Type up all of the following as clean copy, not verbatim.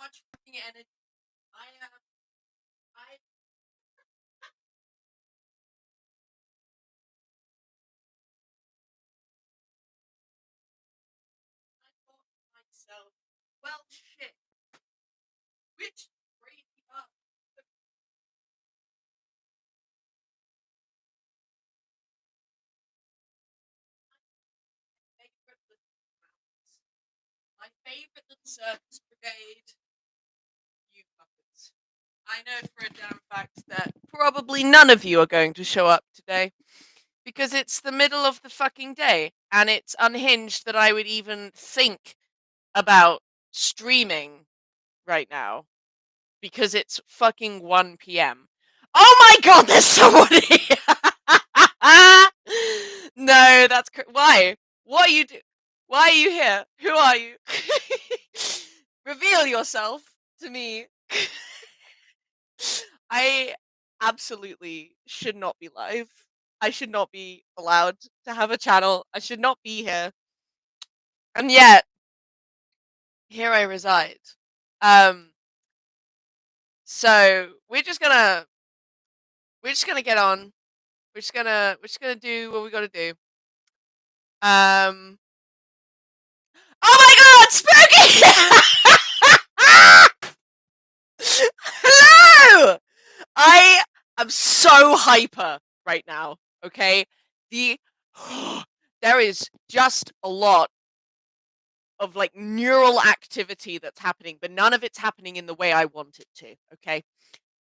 much fucking energy. I thought to myself, well, shit. Which crazy up? My favorite little circus brigade. You fuckers. I know for a damn fact that probably none of you are going to show up today because it's the middle of the fucking day and it's unhinged that I would even think about streaming right now because it's fucking 1 p.m. Oh my god, there's somebody! No, that's why? What are you do? Why are you here? Who are you? Reveal yourself to me. I absolutely should not be live. I should not be allowed to have a channel. I should not be here. And yet, here I reside. So we're just gonna get on. We're just gonna do what we gotta do. Oh my god, spooky! Hello! I am so hyper right now, okay? There is just a lot of like neural activity that's happening, but none of it's happening in the way I want it to, okay?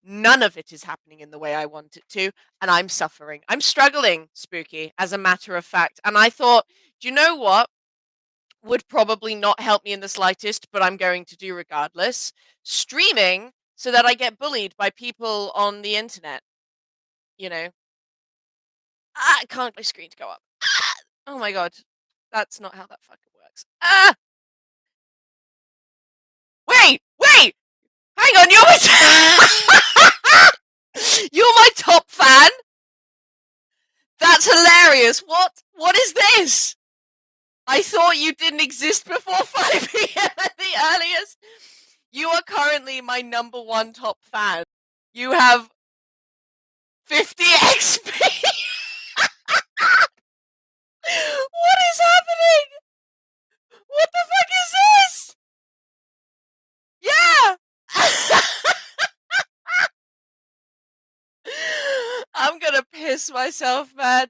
None of it is happening in the way I want it to, and I'm suffering. I'm struggling, Spooky, as a matter of fact. And I thought, do you know what would probably not help me in the slightest, but I'm going to do regardless? Streaming so that I get bullied by people on the internet, you know? I can't get my screen to go up. Oh my god. That's not how that fucking works. Wait! Hang on, you're my you're my top fan? That's hilarious. What is this? I thought you didn't exist before 5 p.m. at the earliest. You are currently my number one top fan. You have 50 XP. What is happening? What the fuck is this? Yeah. I'm gonna piss myself, man.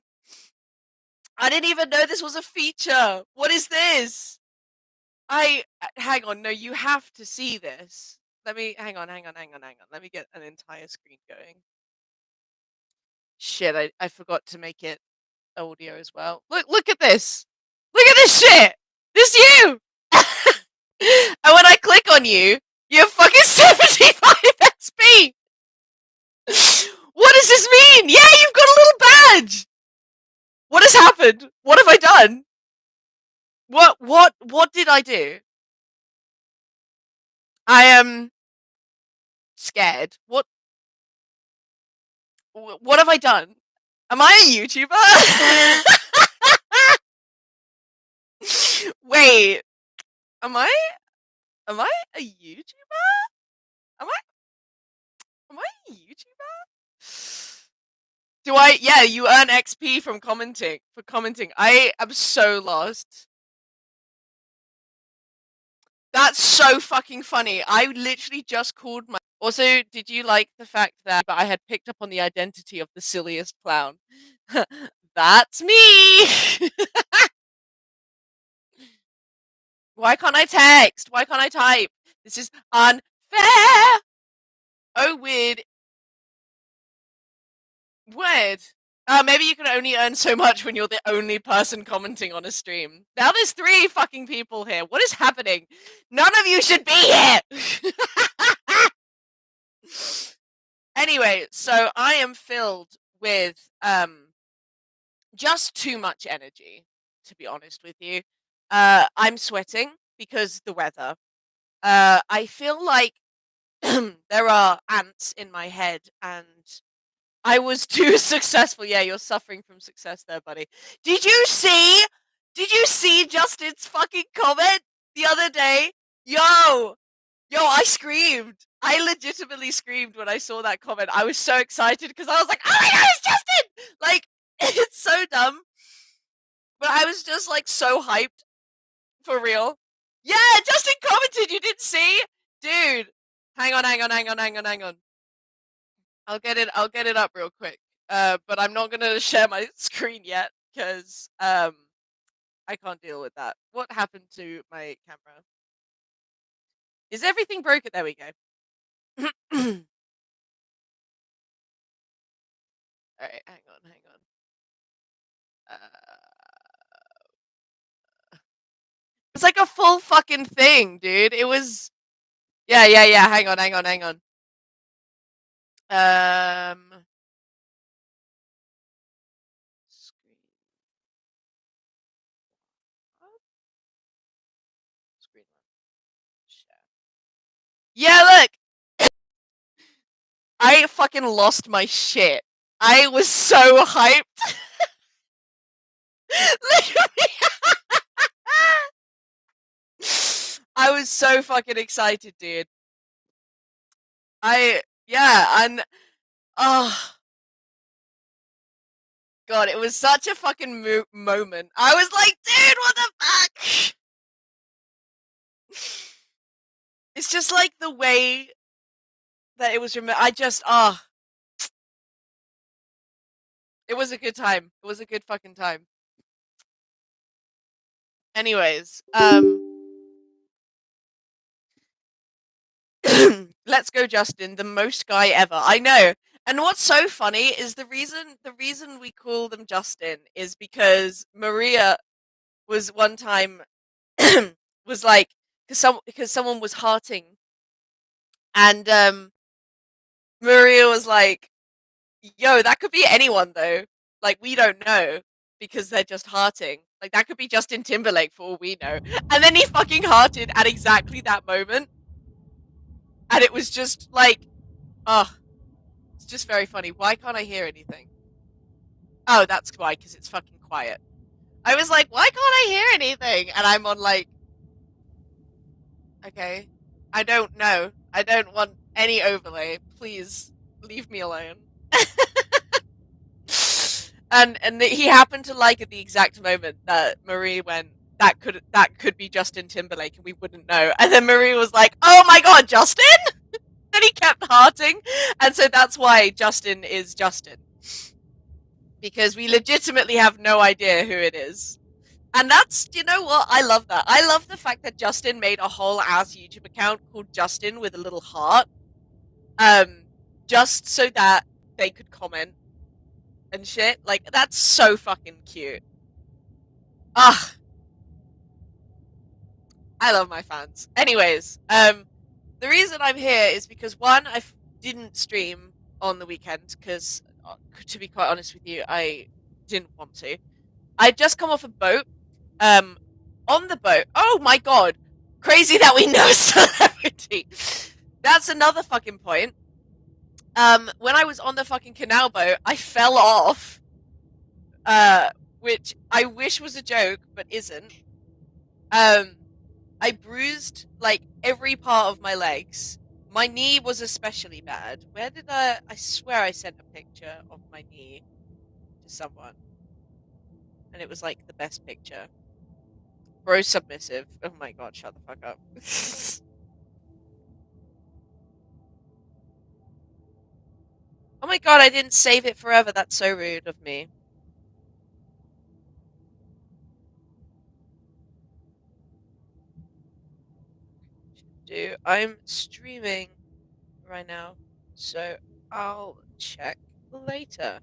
I didn't even know this was a feature. What is this? Hang on. No, you have to see this. Let me hang on. Let me get an entire screen going. Shit, I forgot to make it audio as well. Look at this. Look at this shit. This you. And when I click on you, you have fucking 75 XP. What does this mean? Yeah, you've got a little badge. What has happened? What have I done? What did I do? I am scared. What have I done? Am I a YouTuber? Wait, am I a YouTuber? Am I a YouTuber? Do I? Yeah, you earn XP from commenting. I am so lost. That's so fucking funny. I literally just called my. Also, did you like the fact that I had picked up on the identity of the silliest clown? That's me! Why can't I text? Why can't I type? This is unfair! Oh, weird. Weird. Maybe you can only earn so much when you're the only person commenting on a stream. Now there's 3 fucking people here. What is happening? None of you should be here! Anyway, so I am filled with just too much energy, to be honest with you. I'm sweating because the weather. I feel like there are ants in my head and I was too successful. Yeah, you're suffering from success there, buddy. Did you see Justin's fucking comment the other day? Yo, Yo, I screamed. I legitimately screamed when I saw that comment. I was so excited because I was like, oh my god, it's Justin! Like, it's so dumb. But I was just like so hyped. For real. Yeah, Justin commented, you didn't see? Dude. Hang on. I'll get it up real quick. But I'm not gonna share my screen yet, because I can't deal with that. What happened to my camera? Is everything broken? There we go. Alright, hang on. It's like a full fucking thing, dude. It was. Yeah. Hang on. Um. Screen. Screen share. Yeah, look. I fucking lost my shit. I was so hyped. Look at me. I was so fucking excited, dude. Yeah, and oh god, it was such a fucking moment. I was like, dude, what the fuck? It's just like the way that it was. I just it was a good time. It was a good fucking time. Anyways, let's go, Justin, the most guy ever. I know. And what's so funny is the reason we call them Justin is because Maria was one time was like, because someone was hearting, and Maria was like, yo, that could be anyone though. Like, we don't know, because they're just hearting. Like, that could be Justin Timberlake for all we know. And then he fucking hearted at exactly that moment. And it was just like, oh, it's just very funny. Why can't I hear anything? Oh, that's why, because it's fucking quiet. I was like, why can't I hear anything? And I'm on like, okay, I don't know. I don't want any overlay. Please leave me alone. And he happened to like at the exact moment that Marie went, that could be Justin Timberlake and we wouldn't know. And then Marie was like, oh my god, Justin? Then he kept hearting. And so that's why Justin is Justin. Because we legitimately have no idea who it is. And that's, you know what? I love that. I love the fact that Justin made a whole ass YouTube account called Justin with a little heart. Just so that they could comment and shit. Like, that's so fucking cute. Ah, I love my fans. Anyways, the reason I'm here is because one, I didn't stream on the weekend because, to be quite honest with you, I didn't want to. I'd just come off a boat. On the boat. Oh my god, crazy that we know a celebrity. That's another fucking point. When I was on the fucking canal boat, I fell off. Which I wish was a joke, but isn't. I bruised like every part of my legs. My knee was especially bad. Where did I swear I sent a picture of my knee to someone. And it was like the best picture. Bro submissive. Oh my god, shut the fuck up. Oh my god, I didn't save it forever. That's so rude of me. I'm streaming right now, so I'll check later.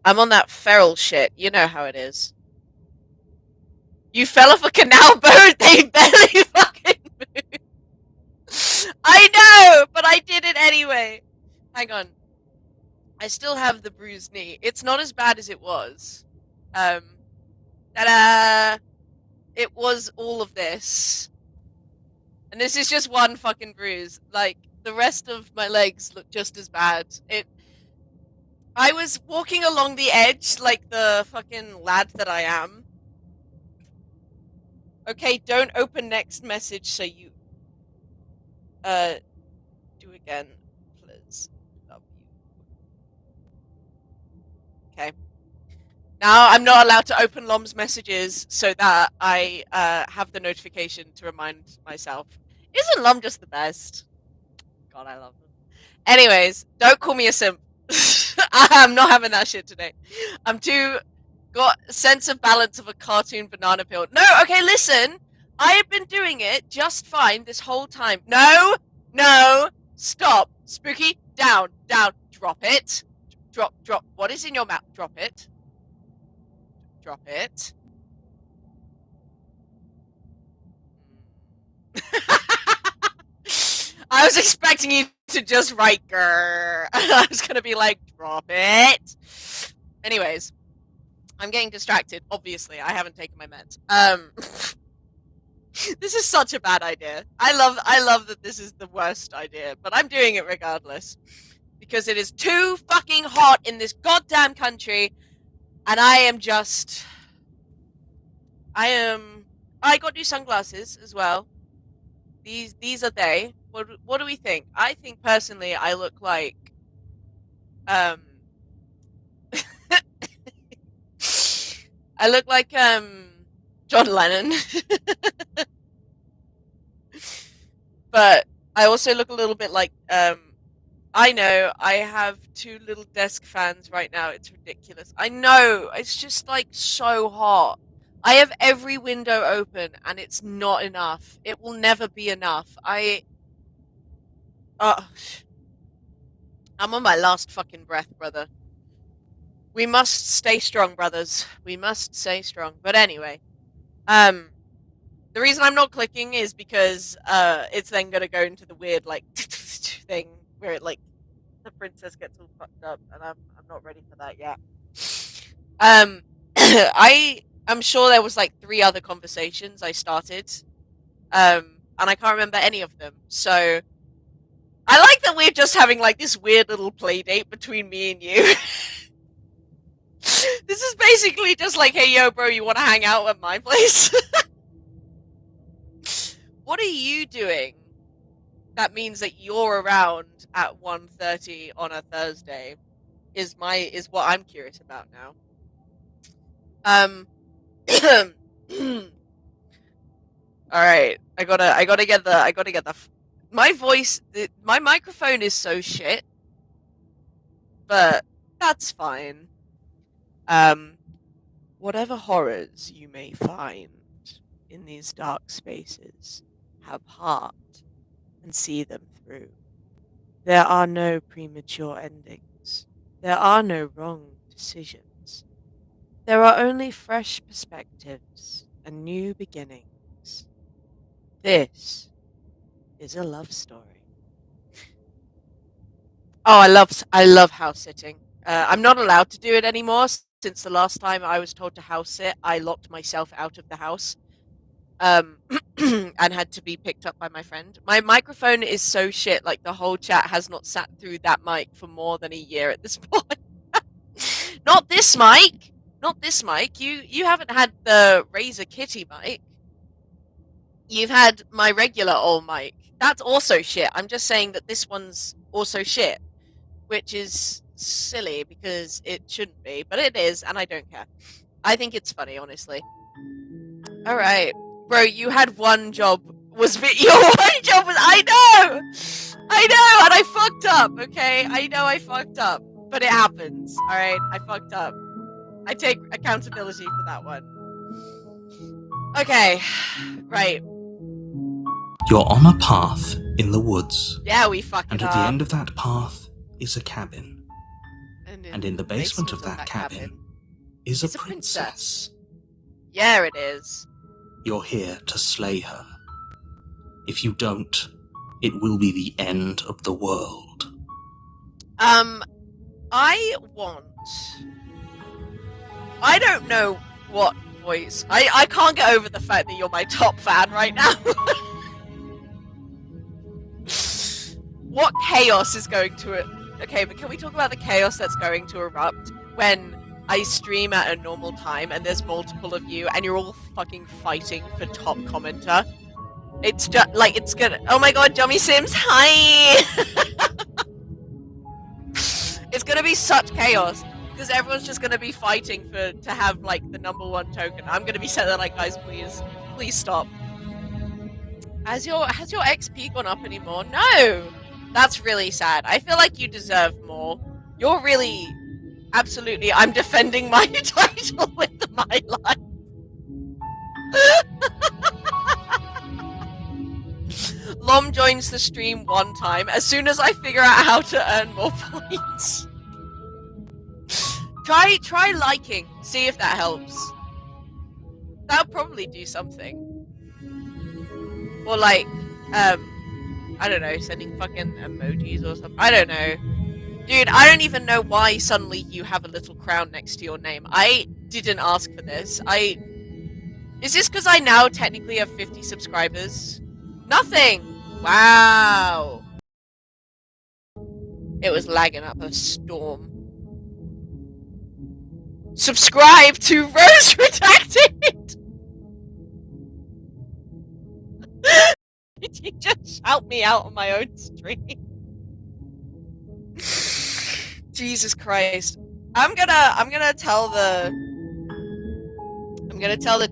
I'm on that feral shit. You know how it is. You fell off a canal boat. They barely fucking moved. I know, but I did it anyway. Hang on. I still have the bruised knee. It's not as bad as it was. Ta-da! It was all of this. And this is just one fucking bruise. Like, the rest of my legs look just as bad. I was walking along the edge like the fucking lad that I am. Okay, don't open next message so you Do again, please. Love you. Okay. Now I'm not allowed to open Lom's messages so that I have the notification to remind myself. Isn't Lom just the best? God, I love them. Anyways, don't call me a simp. I'm not having that shit today. I'm too got a sense of balance of a cartoon banana peel. No, okay, listen. I have been doing it just fine this whole time. No, no, stop. Spooky, down, down. Drop it. Drop. What is in your mouth? Drop it. Drop it. I was expecting you to just write grrr. I was gonna be like, drop it. Anyways, I'm getting distracted. Obviously, I haven't taken my meds. This is such a bad idea. I love that this is the worst idea, but I'm doing it regardless. Because it is too fucking hot in this goddamn country, and I got new sunglasses as well. These are they. What do we think? I think personally I look like I look like John Lennon. But I also look a little bit like I know I have 2 little desk fans right now. It's ridiculous. I know. It's just like so hot. I have every window open and it's not enough. It will never be enough. I'm on my last fucking breath, brother. We must stay strong, brothers. We must stay strong. But anyway, the reason I'm not clicking is because it's then gonna go into the weird like thing where it like the princess gets all fucked up, and I'm not ready for that yet. I'm sure there was like 3 other conversations I started, and I can't remember any of them. So I like that we're just having like this weird little play date between me and you. This is basically just like, hey, yo, bro, you want to hang out at my place? What are you doing? That means that you're around at 1:30 on a Thursday. Is what I'm curious about now. All right, I gotta get the. My voice, my microphone is so shit, but that's fine. Whatever horrors you may find in these dark spaces, have heart and see them through. There are no premature endings. There are no wrong decisions. There are only fresh perspectives and new beginnings. This is a love story. Oh, I love house sitting. I'm not allowed to do it anymore since the last time I was told to house sit, I locked myself out of the house. And had to be picked up by my friend. My microphone is so shit, like the whole chat has not sat through that mic for more than a year at this point. Not this mic! Not this mic. You haven't had the Razer Kitty mic. You've had my regular old mic. That's also shit. I'm just saying that this one's also shit. Which is silly because it shouldn't be, but it is, and I don't care. I think it's funny, honestly. Alright. Bro, you had one job. Your one job was. I know! And I fucked up, okay? I know I fucked up. But it happens, alright? I fucked up. I take accountability for that one. Okay. Right. You're on a path in the woods. Yeah, we fucking And at the end of that path is a cabin. And in the basement of that cabin is a princess. Yeah, it is. You're here to slay her. If you don't, it will be the end of the world. I don't know what voice. I can't get over the fact that you're my top fan right now. What chaos is going to it? Okay, but can we talk about the chaos that's going to erupt when I stream at a normal time and there's multiple of you and you're all fucking fighting for top commenter? It's just like it's gonna. Oh my god, Jummy Sims, hi! It's gonna be such chaos because everyone's just gonna be fighting to have like the #1 token. I'm gonna be sat there like, guys, please stop. Has your XP gone up anymore? No, that's really sad. I feel like you deserve more. You're really, absolutely. I'm defending my title with my life. Lom joins the stream one time. As soon as I figure out how to earn more points. Try liking. See if that helps. That'll probably do something. Or like, I don't know, sending fucking emojis or something. I don't know. Dude, I don't even know why suddenly you have a little crown next to your name. I didn't ask for this. Is this because I now technically have 50 subscribers? Nothing! Wow. It was lagging up a storm. Subscribe to Rose Redacted! Did you just shout me out on my own stream? Jesus Christ. I'm gonna tell the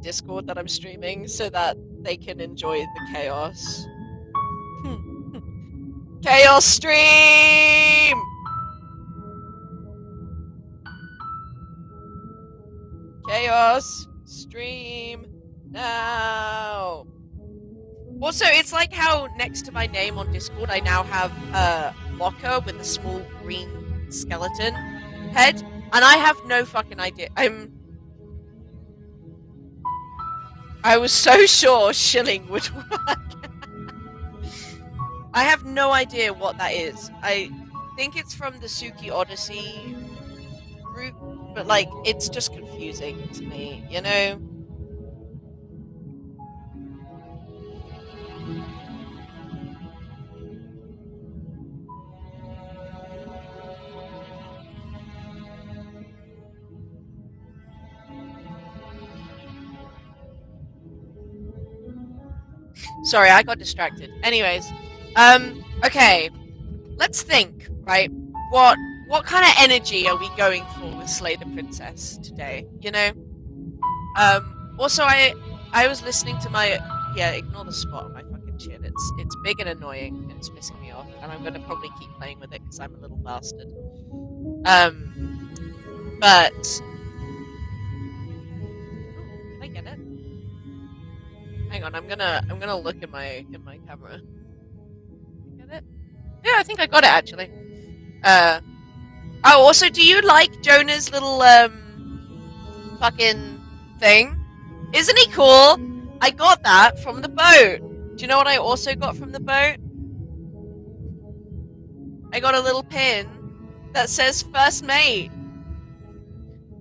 Discord that I'm streaming so that they can enjoy the chaos. Chaos stream! Chaos stream now! Also, it's like how next to my name on Discord, I now have a locker with a small green skeleton head, and I have no fucking idea. I was so sure shilling would work. I have no idea what that is. I think it's from the Suki Odyssey group, but like, it's just confusing to me, you know? Sorry, I got distracted. Anyways, okay. Let's think, right? What kind of energy are we going for with Slay the Princess today? You know? Also I was listening to my ignore the spot on my fucking chin. It's big and annoying and it's pissing me off, and I'm gonna probably keep playing with it because I'm a little bastard. But can I get it? Hang on, I'm gonna look in my camera. Get it? Yeah, I think I got it actually. Oh, also, do you like Jonah's little fucking thing? Isn't he cool? I got that from the boat. Do you know what I also got from the boat? I got a little pin that says first mate.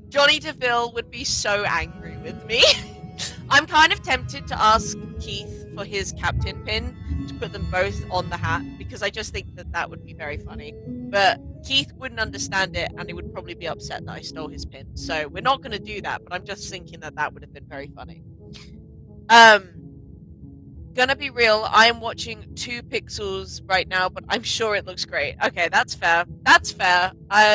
Johnny DeVille would be so angry with me. I'm kind of tempted to ask Keith for his captain pin to put them both on the hat because I just think that would be very funny. But Keith wouldn't understand it and he would probably be upset that I stole his pin. So we're not going to do that, but I'm just thinking that would have been very funny. Gonna be real, I'm watching 2 pixels right now, but I'm sure it looks great. Okay, that's fair. That's fair.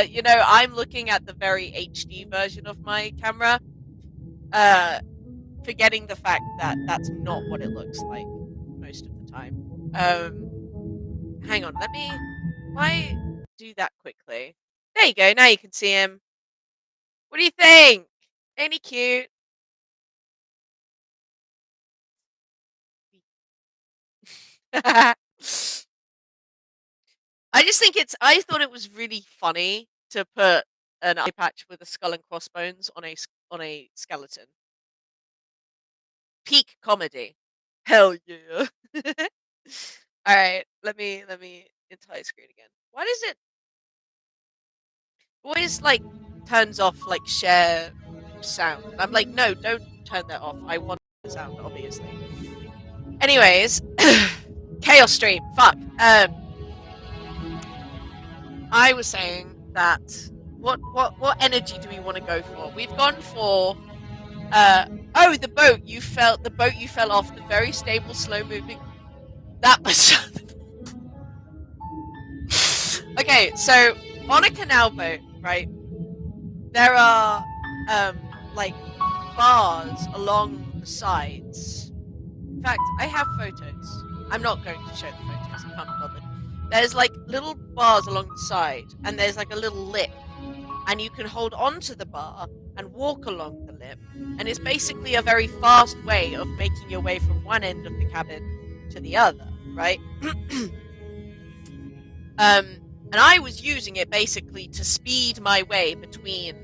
You know, I'm looking at the very HD version of my camera, forgetting the fact that that's not what it looks like most of the time. Hang on, why do that quickly? There you go, now you can see him. What do you think? Ain't he cute? I just think I thought it was really funny to put an eye patch with a skull and crossbones on a skeleton. Peak comedy. Hell yeah. Alright, let me entire screen again. Why does it always like turns off like share sound? And I'm like, no, don't turn that off. I want the sound, obviously. Anyways, chaos stream. Fuck. I was saying that what energy do we want to go for? We've gone for Oh, the boat you fell off, the very stable, slow moving. That was. Okay, so on a canal boat, right? There are like bars along the sides. In fact, I have photos. I'm not going to show the photos. I can't be bothered. There's like little bars along the side, and there's like a little lip, and you can hold onto the bar and walk along the lip, and it's basically a very fast way of making your way from one end of the cabin to the other, right? And I was using it basically to speed my way between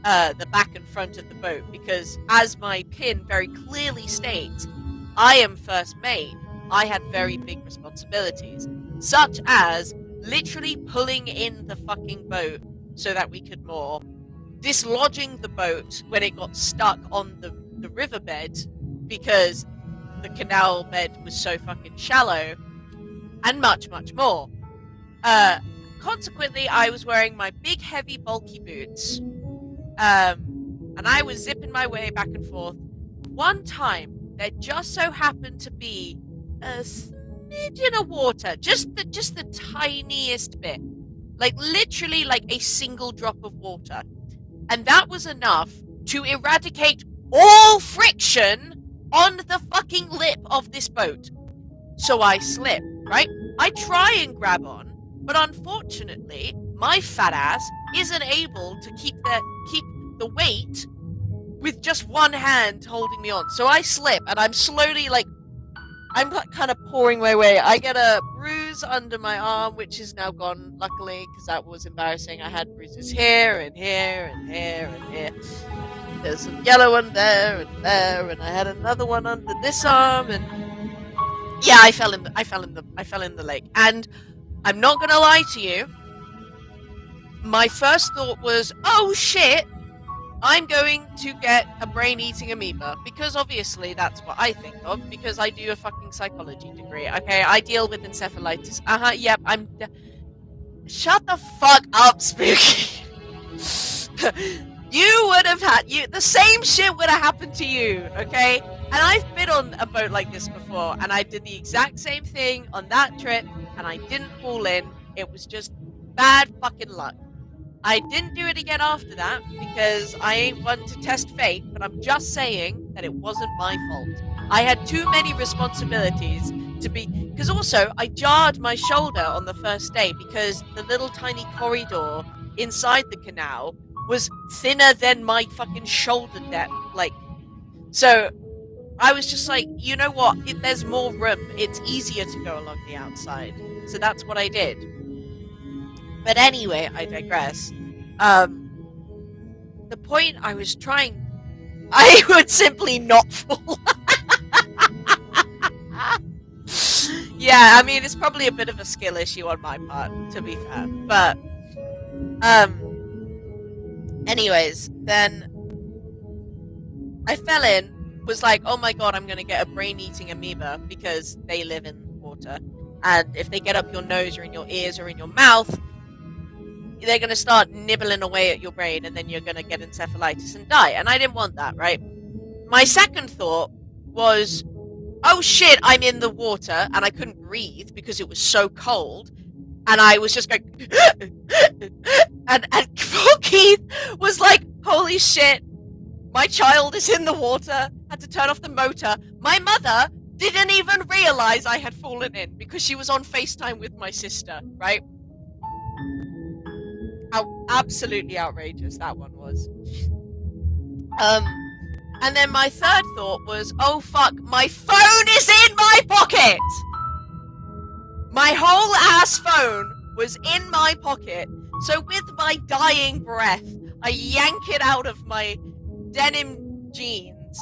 the back and front of the boat, because as my pin very clearly states, I am first mate. I had very big responsibilities, such as literally pulling in the fucking boat so that we could moor, dislodging the boat when it got stuck on the riverbed because the canal bed was so fucking shallow, and much, much more. Consequently, I was wearing my big, heavy, bulky boots, and I was zipping my way back and forth. One time, there just so happened to be a smidgen of water, just the tiniest bit, like literally like a single drop of water, and that was enough to eradicate all friction on the fucking lip of this boat. So I slip, right? I try and grab on, but unfortunately, my fat ass isn't able to keep the weight with just one hand holding me on. So I slip, and I'm slowly I'm kind of pouring my way. I get a bruise under my arm, which is now gone, luckily, because that was embarrassing. I had bruises here and here and here and here. There's a yellow one there, and I had another one under this arm, and yeah, I fell in the lake. And I'm not gonna lie to you, my first thought was, oh shit, I'm going to get a brain-eating amoeba, because obviously that's what I think of, because I do a fucking psychology degree. Okay, I deal with encephalitis. Yep, shut the fuck up, Spooky. You would have the same shit would have happened to you, okay? And I've been on a boat like this before, and I did the exact same thing on that trip, and I didn't fall in. It was just bad fucking luck. I didn't do it again after that, because I ain't one to test fate, but I'm just saying that it wasn't my fault. I had too many responsibilities to be... Because also, I jarred my shoulder on the first day, because the little tiny corridor inside the canal was thinner than my fucking shoulder depth. So I was just like, you know what? If there's more room, it's easier to go along the outside. So that's what I did. But anyway, I digress. The point I was trying... I would simply not fall. Yeah, I mean, it's probably a bit of a skill issue on my part, to be fair. But, anyways, then I fell in, was like, oh my god, I'm going to get a brain-eating amoeba, because they live in water. And if they get up your nose or in your ears or in your mouth, they're going to start nibbling away at your brain, and then you're going to get encephalitis and die. And I didn't want that, right? My second thought was, oh shit, I'm in the water, and I couldn't breathe because it was so cold. And I was just going... and poor Keith was like, holy shit, my child is in the water. Had to turn off the motor. My mother didn't even realize I had fallen in, because she was on FaceTime with my sister, right? How absolutely outrageous that one was. And then my third thought was, oh fuck, my phone is in my pocket! My whole ass phone was in my pocket. So with my dying breath, I yank it out of my denim jeans,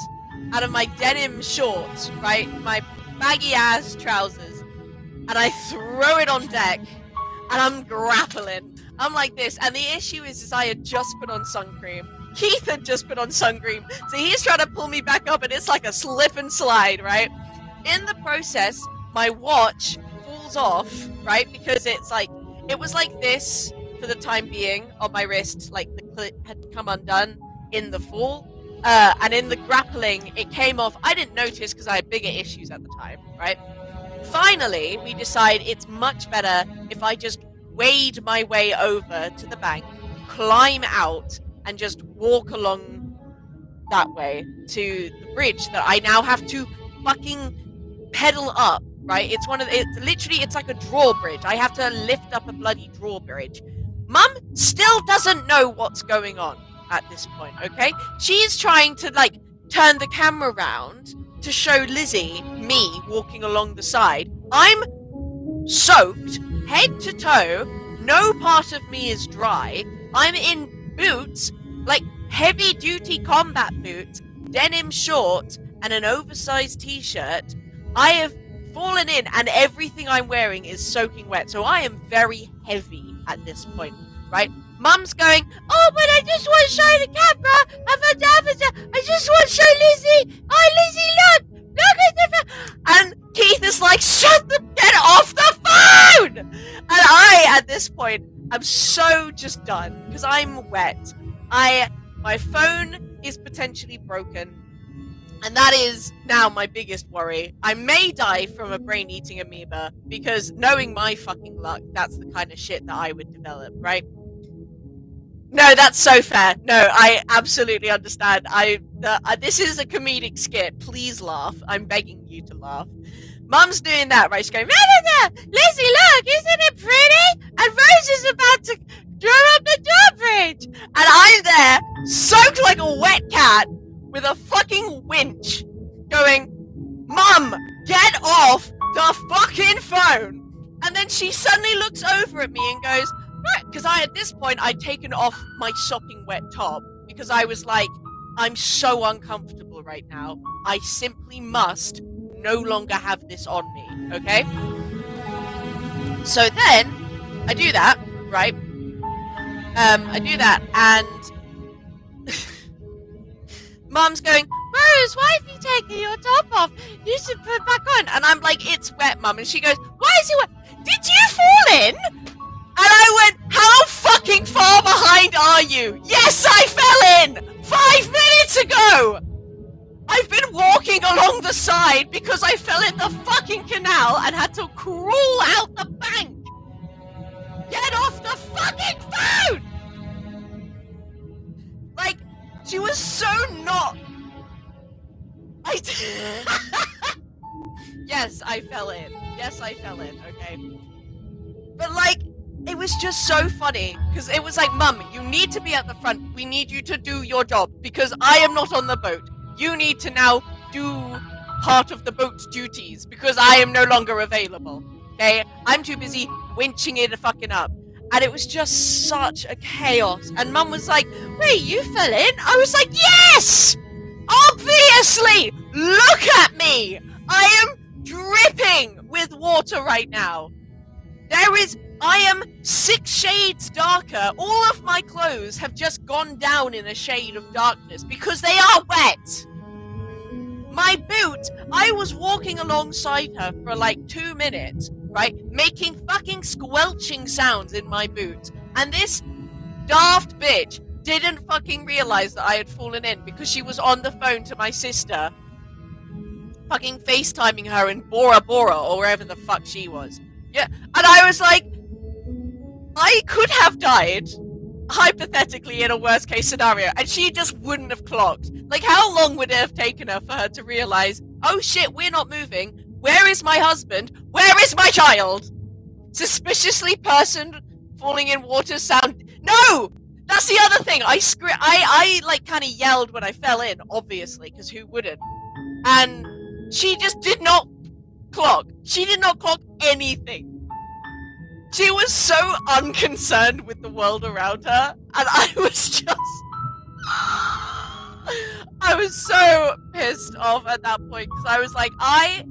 out of my denim shorts, right? My baggy ass trousers, and I throw it on deck, and I'm grappling. I'm like this, and the issue is I had just put on sun cream. Keith had just put on sun cream, so he's trying to pull me back up, and it's like a slip and slide, right? In the process, my watch falls off, right? Because it's like, it was like this for the time being on my wrist, like the clip had come undone in the fall. And in the grappling, it came off. I didn't notice because I had bigger issues at the time, right? Finally, we decide it's much better if I just wade my way over to the bank, climb out, and just walk along that way to the bridge that I now have to fucking pedal up, right? It's like a drawbridge. I have to lift up a bloody drawbridge. Mum still doesn't know what's going on at this point, okay? She's trying to, like, turn the camera around to show Lizzie me walking along the side. I'm soaked head to toe. No part of me is dry. I'm in boots, like heavy duty combat boots, denim shorts, and an oversized t-shirt. I have fallen in and everything I'm wearing is soaking wet. So I am very heavy at this point, right? Mum's going, oh, but I just want to show the camera. I just want to show Lizzie. Oh, Lizzie, look at the phone. And Keith is like, get off the phone. And I, at this point, I'm so just done because I'm wet. My phone is potentially broken. And that is now my biggest worry. I may die from a brain-eating amoeba because knowing my fucking luck, that's the kind of shit that I would develop, right? No, that's so fair. No, I absolutely understand. This is a comedic skit. Please laugh. I'm begging you to laugh. Mum's doing that, right? She's going, Lizzie, look, isn't it pretty? And Rose is about to draw up the drawbridge. And I'm there, soaked like a wet cat, with a fucking winch, going, Mum, get off the fucking phone. And then she suddenly looks over at me and goes, because at this point, I'd taken off my sopping wet top because I was like, I'm so uncomfortable right now. I simply must no longer have this on me, okay? So then, I do that, right? I do that, and Mum's going, Rose, why have you taken your top off? You should put it back on. And I'm like, it's wet, Mum. And she goes, why is it wet? Did you fall in? And I went, how fucking far behind are you? Yes, I fell in 5 minutes ago. I've been walking along the side because I fell in the fucking canal and had to crawl out the bank. Get off the fucking phone! Like, she was so not... Yes, I fell in. Yes, I fell in, okay? But, like, it was just so funny, because it was like, Mum, you need to be at the front. We need you to do your job, because I am not on the boat. You need to now do part of the boat's duties, because I am no longer available, okay? I'm too busy winching it fucking up. And it was just such a chaos. And Mum was like, wait, you fell in? I was like, yes! Obviously! Look at me! I am dripping with water right now. I am 6 shades darker. All of my clothes have just gone down in a shade of darkness because they are wet. My boot, I was walking alongside her for like 2 minutes, right? Making fucking squelching sounds in my boot. And this daft bitch didn't fucking realize that I had fallen in because she was on the phone to my sister, fucking FaceTiming her in Bora Bora or wherever the fuck she was. Yeah, and I was like, I could have died, hypothetically, in a worst case scenario, and she just wouldn't have clocked. Like, how long would it have taken her for her to realize, oh shit, we're not moving. Where is my husband? Where is my child? Suspiciously person falling in water sound. No! That's the other thing. I like kind of yelled when I fell in, obviously, because who wouldn't? And she just did not clock. She did not clock anything. She was so unconcerned with the world around her, and I was so pissed off at that point, because I was like, I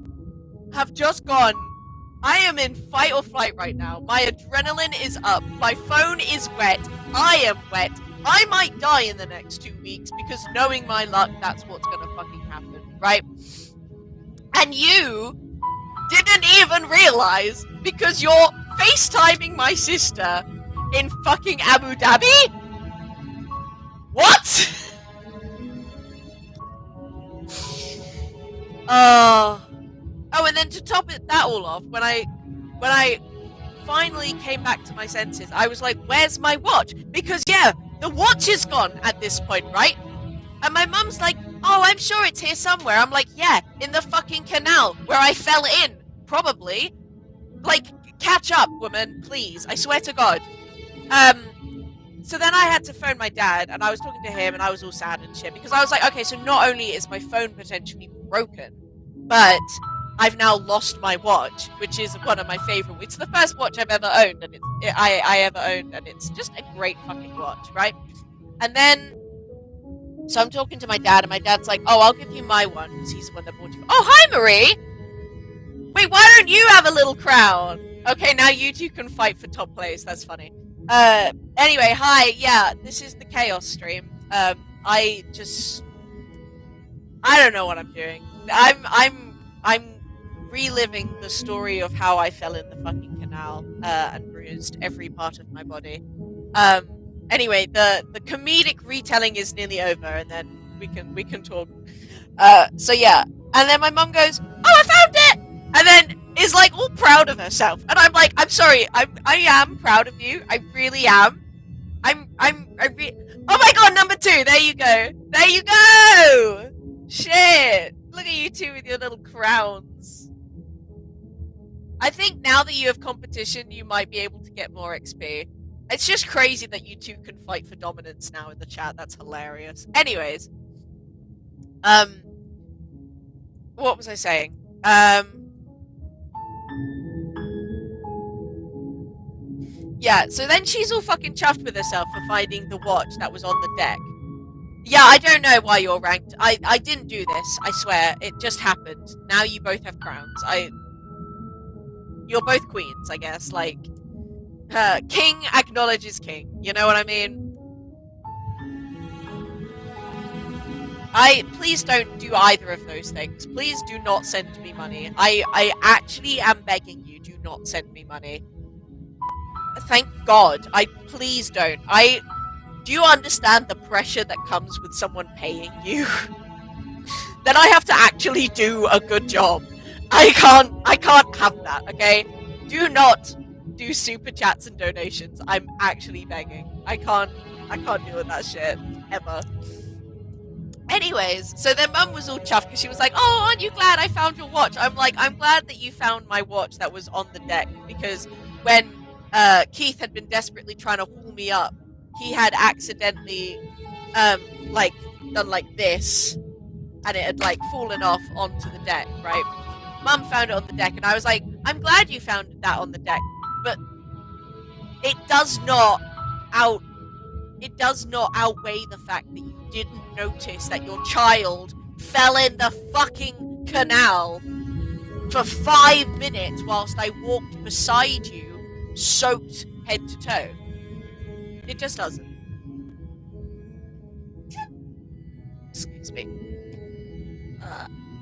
have just gone, I am in fight or flight right now. My adrenaline is up, my phone is wet, I am wet, I might die in the next 2 weeks, because knowing my luck, that's what's gonna fucking happen, right? And you didn't even realize, because you're FaceTiming my sister in fucking Abu Dhabi? What? Oh, and then to top that all off, when I finally came back to my senses, I was like, "Where's my watch?" Because yeah, the watch is gone at this point, right? And my mum's like, "Oh, I'm sure it's here somewhere." I'm like, "Yeah, in the fucking canal where I fell in, probably." Like, catch up, woman, please. I swear to God. So then I had to phone my dad, and I was talking to him, and I was all sad and shit because I was like, okay, so not only is my phone potentially broken, but I've now lost my watch, which is one of my favorite. It's the first watch I've ever owned, and I ever owned, and it's just a great fucking watch, right? And then, so I'm talking to my dad, and my dad's like, "Oh, I'll give you my one because he's the one that bought you." Oh, hi, Marie. Wait, why don't you have a little crown? Okay, now you two can fight for top place. That's funny. Anyway, hi. Yeah, this is the chaos stream. I don't know what I'm doing. I'm reliving the story of how I fell in the fucking canal and bruised every part of my body. Anyway, the comedic retelling is nearly over, and then we can talk. So yeah, and then my mum goes, "Oh, I found it!" And then is like all proud of herself, and I'm like, "I'm sorry, I am proud of you. I really am. Oh my god, number 2. There you go. There you go. Shit. Look at you two with your little crowns. I think now that you have competition, you might be able to get more XP. It's just crazy that you two can fight for dominance now in the chat. That's hilarious. Anyways, what was I saying? Yeah, so then she's all fucking chuffed with herself for finding the watch that was on the deck. Yeah, I don't know why you're ranked. I didn't do this, I swear. It just happened. Now you both have crowns. You're both queens, I guess. Like, king acknowledges king. You know what I mean? Please don't do either of those things. Please do not send me money. I actually am begging you, do not send me money. Thank God. Please don't. Do you understand the pressure that comes with someone paying you? Then I have to actually do a good job. I can't have that, okay? Do not do super chats and donations. I'm actually begging. I can't deal with that shit ever. Anyways, so their mum was all chuffed because she was like, "Oh, aren't you glad I found your watch?" I'm like, "I'm glad that you found my watch that was on the deck, because when Keith had been desperately trying to haul me up, he had accidentally like done like this, and it had like fallen off onto the deck, right? Mum found it on the deck, and I was like, "I'm glad you found that on the deck, but it does not outweigh the fact that you didn't notice that your child fell in the fucking canal for 5 minutes whilst I walked beside you, soaked head to toe." It just doesn't. Excuse me.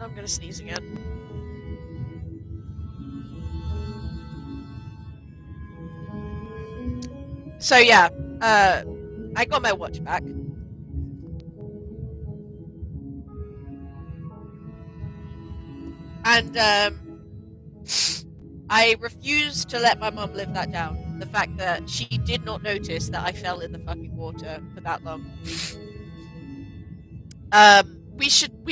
I'm gonna sneeze again. So yeah, I got my watch back. And I refused to let my mum live that down. The fact that she did not notice that I fell in the fucking water for that long. We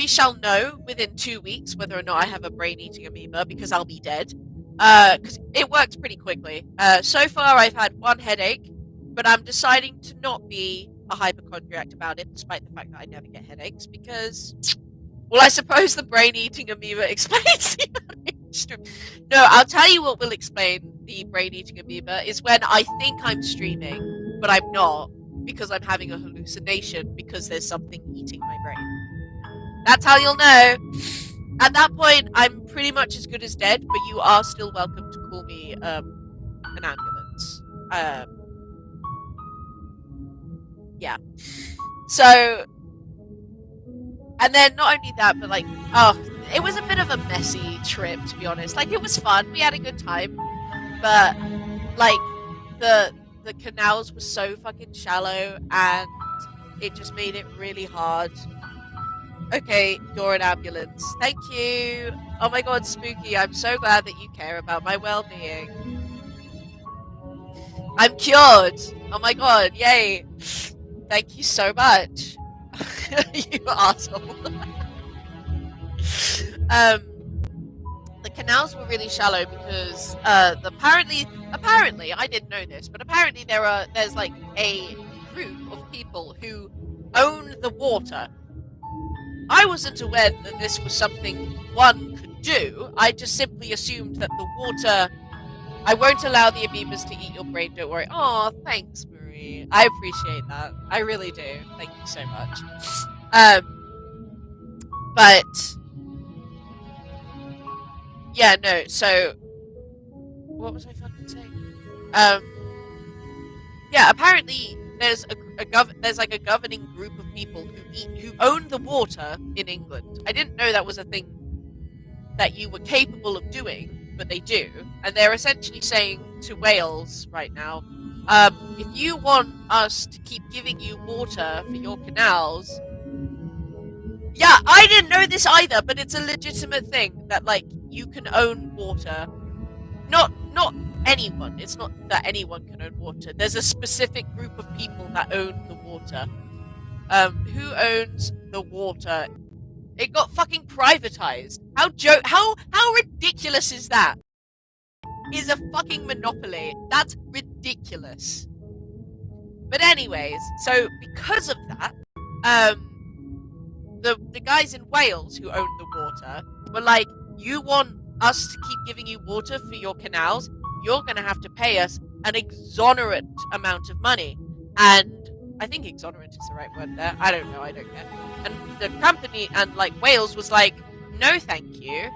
shall know within 2 weeks whether or not I have a brain-eating amoeba, because I'll be dead. Because it works pretty quickly. So far I've had one headache, but I'm deciding to not be a hypochondriac about it, despite the fact that I never get headaches, because, well, I suppose the brain-eating amoeba explains the No, I'll tell you what will explain the brain-eating amoeba is when I think I'm streaming, but I'm not, because I'm having a hallucination because there's something eating my brain. That's how you'll know. At that point, I'm pretty much as good as dead, but you are still welcome to call me an ambulance. Yeah. So, and then not only that, but like, it was a bit of a messy trip, to be honest. Like, it was fun. We had a good time, but like the canals were so fucking shallow, and it just made it really hard Okay, you're an ambulance. Thank you. Oh my god, Spooky, I'm so glad that you care about my well-being. I'm cured. Oh my god, yay. Thank you so much. You asshole. The canals were really shallow because apparently I didn't know this, but apparently there's like a group of people who own the water. I wasn't aware that this was something one could do. I just simply assumed that the water. I won't allow the amoebas to eat your brain, don't worry. Oh, thanks, Marie. I appreciate that. I really do. Thank you so much. But yeah, no, so what was I fucking saying? Yeah, apparently there's there's like a governing group of people who own the water in England. I didn't know that was a thing that you were capable of doing, but they do, and they're essentially saying to Wales right now, if you want us to keep giving you water for your canals. Yeah, I didn't know this either, but it's a legitimate thing that like you can own water. Not anyone. It's not that anyone can own water. There's a specific group of people that own the water. Who owns the water? It got fucking privatized. How ridiculous is that? Is a fucking monopoly. That's ridiculous. But anyways, so because of that, the guys in Wales who own the water were like, you want us to keep giving you water for your canals, you're going to have to pay us an exorbitant amount of money. And I think exorbitant is the right word there. I don't know. I don't care. And the company and like Wales was like, no, thank you.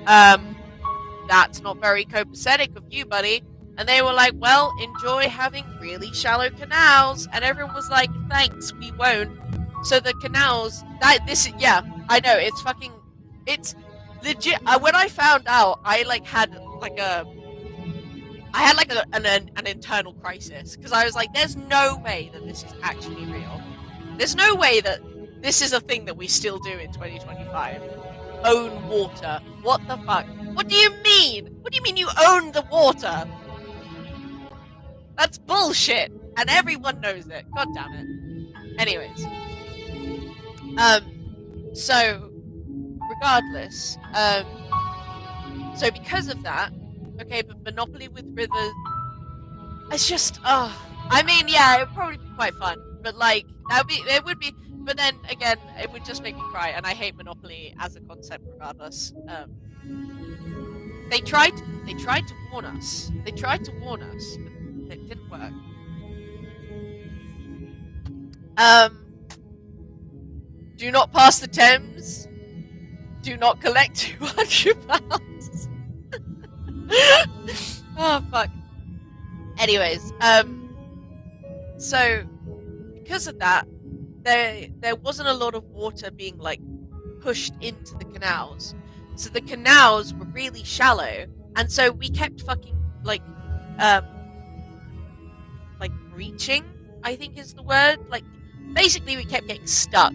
That's not very copacetic of you, buddy. And they were like, well, enjoy having really shallow canals. And everyone was like, thanks, we won't. So the canals, I know, it's legit. When I found out, I had an internal crisis because I was like, there's no way that this is actually real. There's no way that this is a thing that we still do in 2025. Own water. What the fuck? What do you mean? What do you mean you own the water? That's bullshit. And everyone knows it. God damn it. Anyways. So regardless, so because of that, okay, but monopoly with rivers, it's just, I mean, yeah, it would probably be quite fun, but like, it would be, but then again, it would just make me cry, and I hate monopoly as a concept regardless. They tried to warn us, but it didn't work. Do not pass the Thames. Do not collect £200. Oh fuck. Anyways, so because of that, there wasn't a lot of water being like pushed into the canals. So the canals were really shallow, and so we kept fucking like breaching, I think is the word. Like basically we kept getting stuck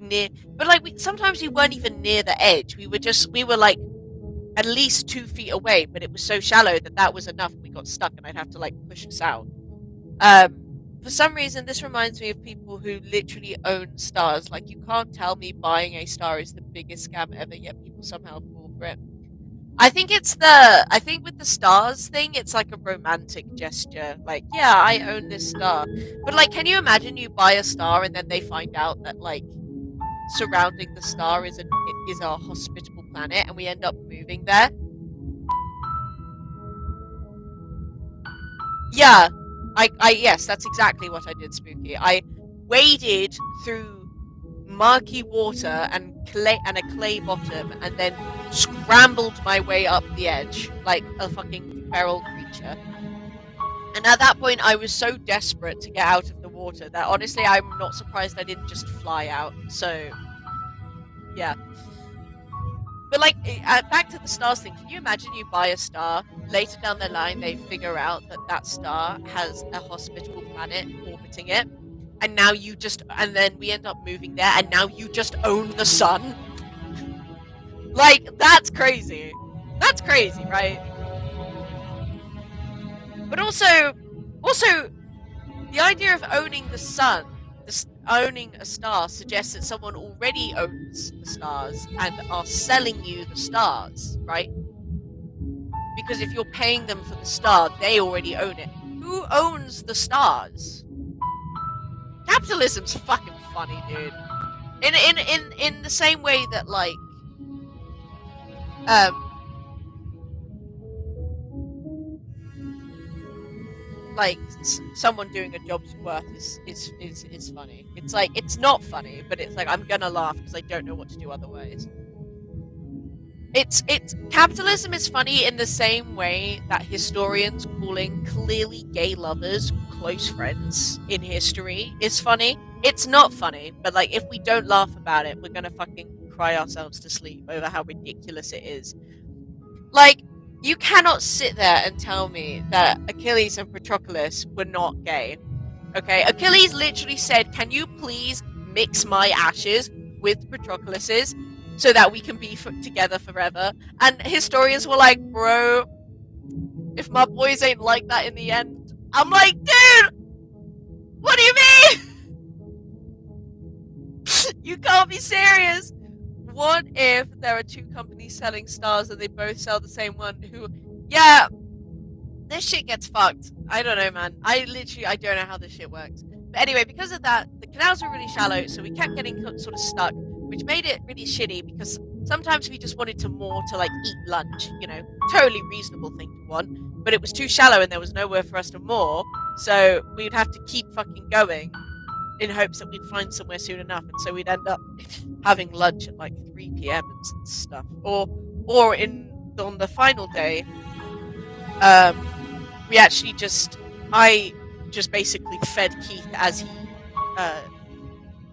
near, but like sometimes we weren't even near the edge. We were like at least 2 feet away, but it was so shallow that was enough. We got stuck, and I'd have to like push us out. For some reason, this reminds me of people who literally own stars. Like, you can't tell me buying a star is the biggest scam ever, yet people somehow fall for it. I think with the stars thing, it's like a romantic gesture. Like, yeah, I own this star. But like, can you imagine you buy a star and then they find out that like surrounding the star is a hospitable planet, and we end up moving there? Yeah, yes, that's exactly what I did, Spooky. I waded through murky water and a clay bottom, and then scrambled my way up the edge like a fucking feral creature. And at that point, I was so desperate to get out of the water that honestly, I'm not surprised I didn't just fly out. So, yeah. But like, back to the stars thing. Can you imagine you buy a star, later down the line they figure out that star has a hospitable planet orbiting it, and now you just, and then we end up moving there, and now you just own the sun. Like, that's crazy. That's crazy, right? But also, the idea of owning the sun, owning a star, suggests that someone already owns the stars and are selling you the stars, right? Because if you're paying them for the star, they already own it. Who owns the stars? Capitalism's fucking funny, dude. In the same way that someone doing a job's worth is funny. It's like, it's not funny, but it's like, I'm gonna laugh because I don't know what to do otherwise. It's capitalism is funny in the same way that historians calling clearly gay lovers close friends in history is funny. It's not funny, but like, if we don't laugh about it, we're gonna fucking cry ourselves to sleep over how ridiculous it is. Like, you cannot sit there and tell me that Achilles and Patroclus were not gay. Okay, Achilles literally said, "Can you please mix my ashes with Patroclus's so that we can be together forever?" And historians were like, "Bro, if my boys ain't like that in the end," I'm like, dude, what do you mean? You can't be serious. What if there are two companies selling stars and they both sell the same one? Yeah, this shit gets fucked. I don't know, man. I don't know how this shit works. But anyway, because of that, the canals were really shallow, so we kept getting sort of stuck, which made it really shitty because sometimes we just wanted to like eat lunch, totally reasonable thing to want, but it was too shallow and there was nowhere for us to moor, so we'd have to keep fucking going in hopes that we'd find somewhere soon enough, and so we'd end up having lunch at like 3 p.m. and stuff. Or on the final day, I just basically fed Keith as he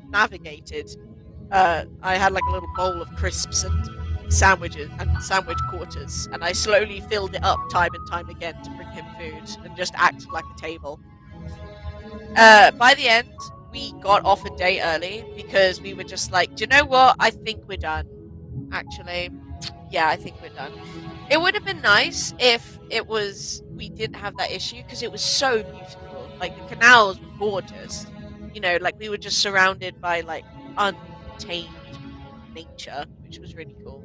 navigated. I had like a little bowl of crisps and sandwiches and sandwich quarters, and I slowly filled it up time and time again to bring him food and just acted like a table. By the end, we got off a day early because we were just like, do you know what? I think we're done. Actually, yeah, I think we're done. It would have been nice if we didn't have that issue because it was so beautiful. Like, the canals were gorgeous. Like, we were just surrounded by like untamed nature, which was really cool.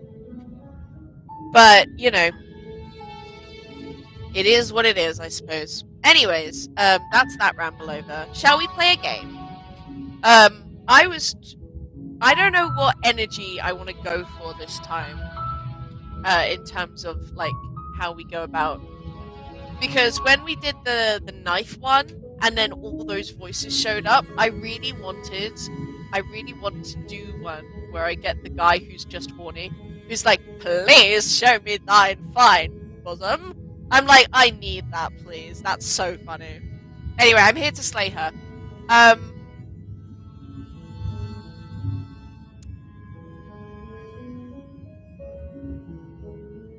But, it is what it is, I suppose. Anyways, that's that ramble over. Shall we play a game? I don't know what energy I want to go for this time, in terms of like how we go about, because when we did the knife one and then all those voices showed up, I really wanted to do one where I get the guy who's just horny, who's like, "Please show me thine fine bosom." I'm like, I need that, please. That's so funny. Anyway, I'm here to slay her.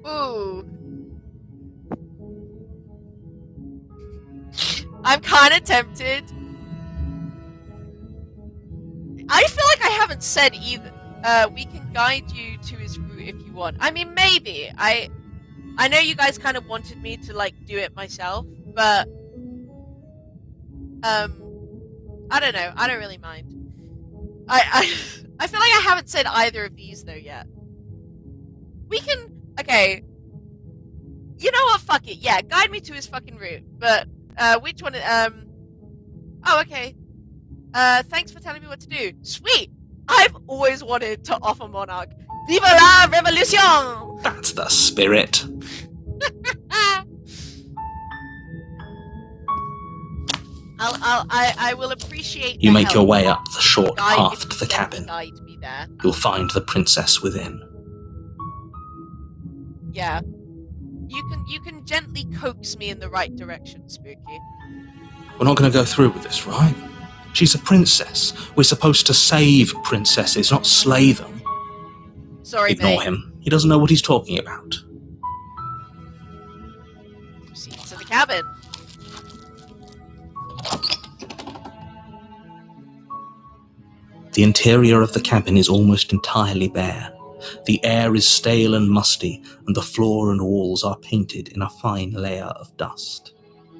Ooh. I'm kind of tempted. I feel like I haven't said either. We can guide you to his route if you want. I mean, maybe. I know you guys kind of wanted me to like do it myself, but I don't know. I don't really mind. I feel like I haven't said either of these though yet. We can. Okay. You know what? Fuck it. Yeah, guide me to his fucking route. But which one? Oh, okay. Thanks for telling me what to do. Sweet. I've always wanted to offer Monarch. Viva la revolution! That's the spirit. I will appreciate. You make your way up the short path to the cabin. Guide me there. You'll find the princess within. Yeah. You can gently coax me in the right direction, Spooky. We're not going to go through with this, right? She's a princess. We're supposed to save princesses, not slay them. Sorry, Ignore him. He doesn't know what he's talking about. Proceed to the cabin. The interior of the cabin is almost entirely bare. The air is stale and musty, and the floor and walls are painted in a fine layer of dust.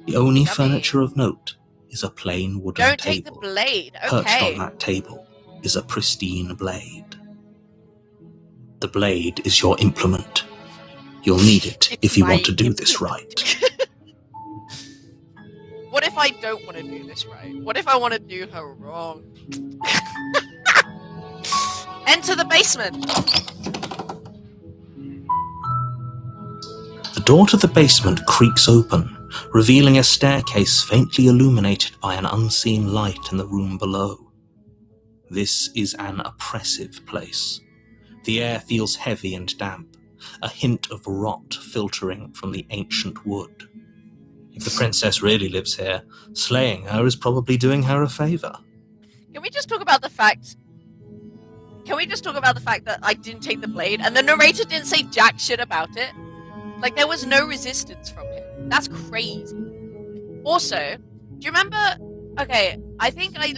The only Yummy. furniture of note is a plain wooden Don't table. take the blade. Okay. Perched on that table is a pristine blade. The blade is your implement. You'll need it if you want to do this right. What if I don't want to do this right? What if I want to do her wrong? Enter the basement. The door to the basement creaks open, revealing a staircase faintly illuminated by an unseen light in the room below. This is an oppressive place. The air feels heavy and damp, a hint of rot filtering from the ancient wood. If the princess really lives here, slaying her is probably doing her a favor. Can we just talk about the fact that I didn't take the blade and the narrator didn't say jack shit about it? Like, there was no resistance from him. That's crazy. Also, do you remember? Okay, I think I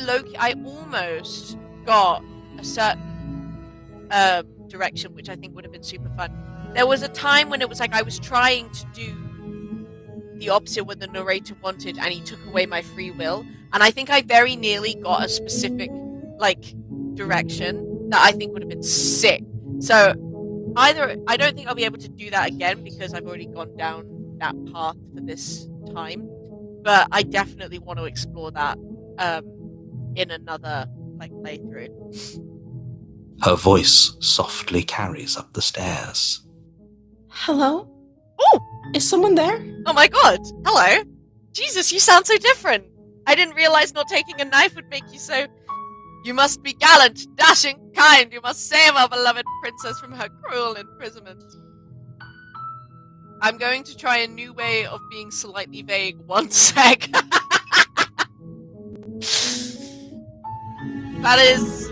almost got a certain direction, which I think would have been super fun. There was a time when it was like I was trying to do the opposite what the narrator wanted, and he took away my free will. And I think I very nearly got a specific direction that I think would have been sick. So either I don't think I'll be able to do that again because I've already gone down that path for this time, but I definitely want to explore that in another playthrough. Her voice softly carries up the stairs. Hello? Oh! Is someone there? Oh my god! Hello! Jesus, you sound so different! I didn't realize not taking a knife would make you so... You must be gallant, dashing, kind. You must save our beloved princess from her cruel imprisonment. I'm going to try a new way of being slightly vague. 1 sec. That is,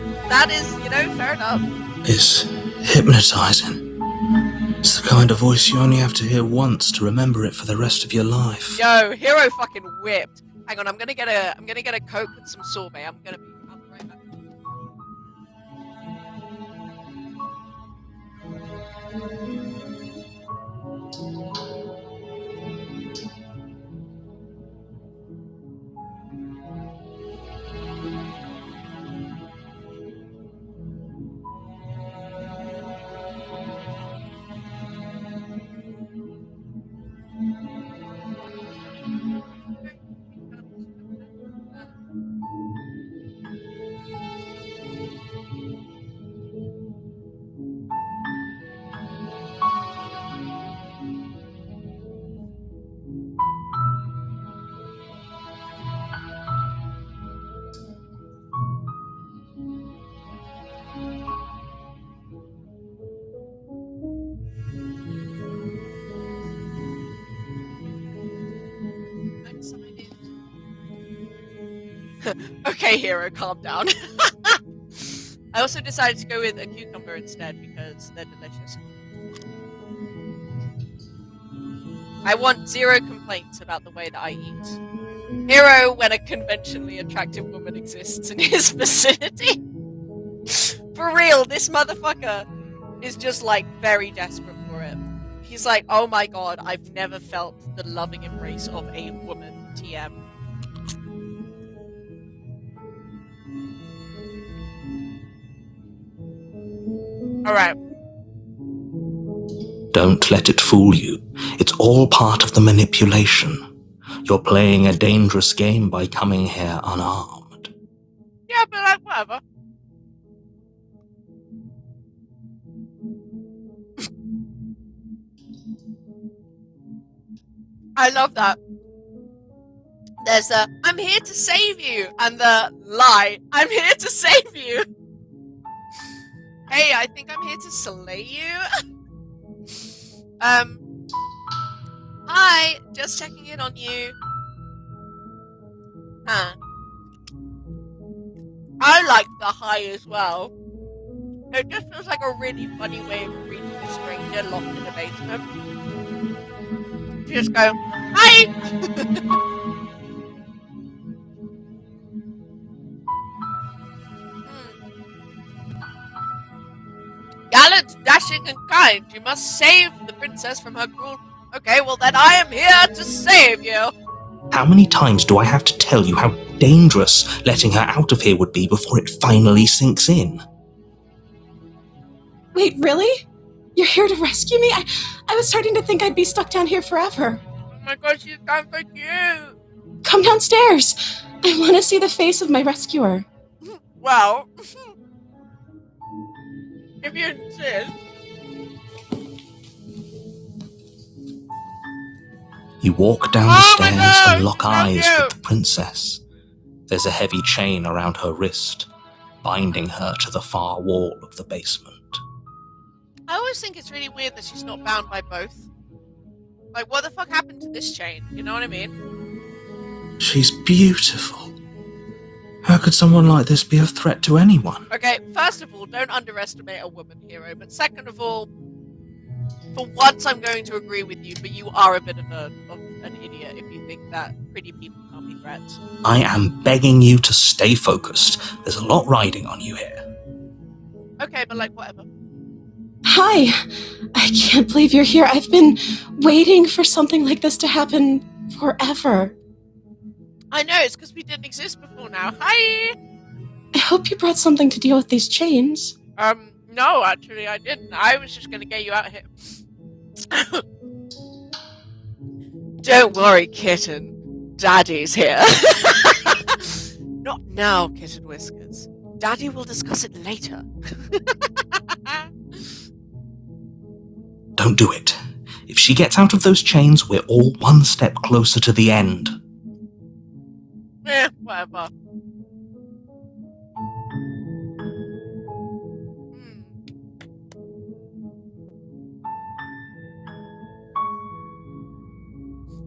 fair enough. It's hypnotizing. It's the kind of voice you only have to hear once to remember it for the rest of your life. Yo, Hero fucking whipped. Hang on, I'm gonna get a Coke and some sorbet. I'll be right back. Okay, Hero, calm down. I also decided to go with a cucumber instead because they're delicious. I want 0 complaints about the way that I eat. Hero when a conventionally attractive woman exists in his vicinity. For real, this motherfucker is just very desperate for it. He's like, oh my god, I've never felt the loving embrace of a woman. TM. Alright. Don't let it fool you. It's all part of the manipulation. You're playing a dangerous game by coming here unarmed. Yeah, but whatever. I love that. There's a, I'm here to save you, and the lie, I'm here to save you. Hey, I think I'm here to slay you. Hi, just checking in on you. Huh. I like the hi as well. It just feels like a really funny way of greeting a stranger locked in a basement. You just go, hi! obliging and kind. You must save the princess from her cruel... Okay, well then I am here to save you. How many times do I have to tell you how dangerous letting her out of here would be before it finally sinks in? Wait, really? You're here to rescue me? I was starting to think I'd be stuck down here forever. Oh my gosh, you sound so cute. Come downstairs. I want to see the face of my rescuer. Well, if you insist. You walk down the stairs God, and lock so eyes cute. with the princess. There's a heavy chain around her wrist, binding her to the far wall of the basement. I always think it's really weird that she's not bound by both. Like, what the fuck happened to this chain? You know what I mean? She's beautiful. How could someone like this be a threat to anyone? Okay, first of all, don't underestimate a woman hero. But second of all, for once I'm going to agree with you, but you are a bit of an idiot if you think that pretty people can't be threats. I am begging you to stay focused. There's a lot riding on you here. Okay, but like, whatever. Hi. I can't believe you're here. I've been waiting for something like this to happen forever. I know, it's because we didn't exist before now. Hi! I hope you brought something to deal with these chains. No, actually, I didn't. I was just gonna get you out of here. Don't worry, kitten. Daddy's here. Not now, Kitten Whiskers. Daddy will discuss it later. Don't do it. If she gets out of those chains, we're all one step closer to the end. Whatever.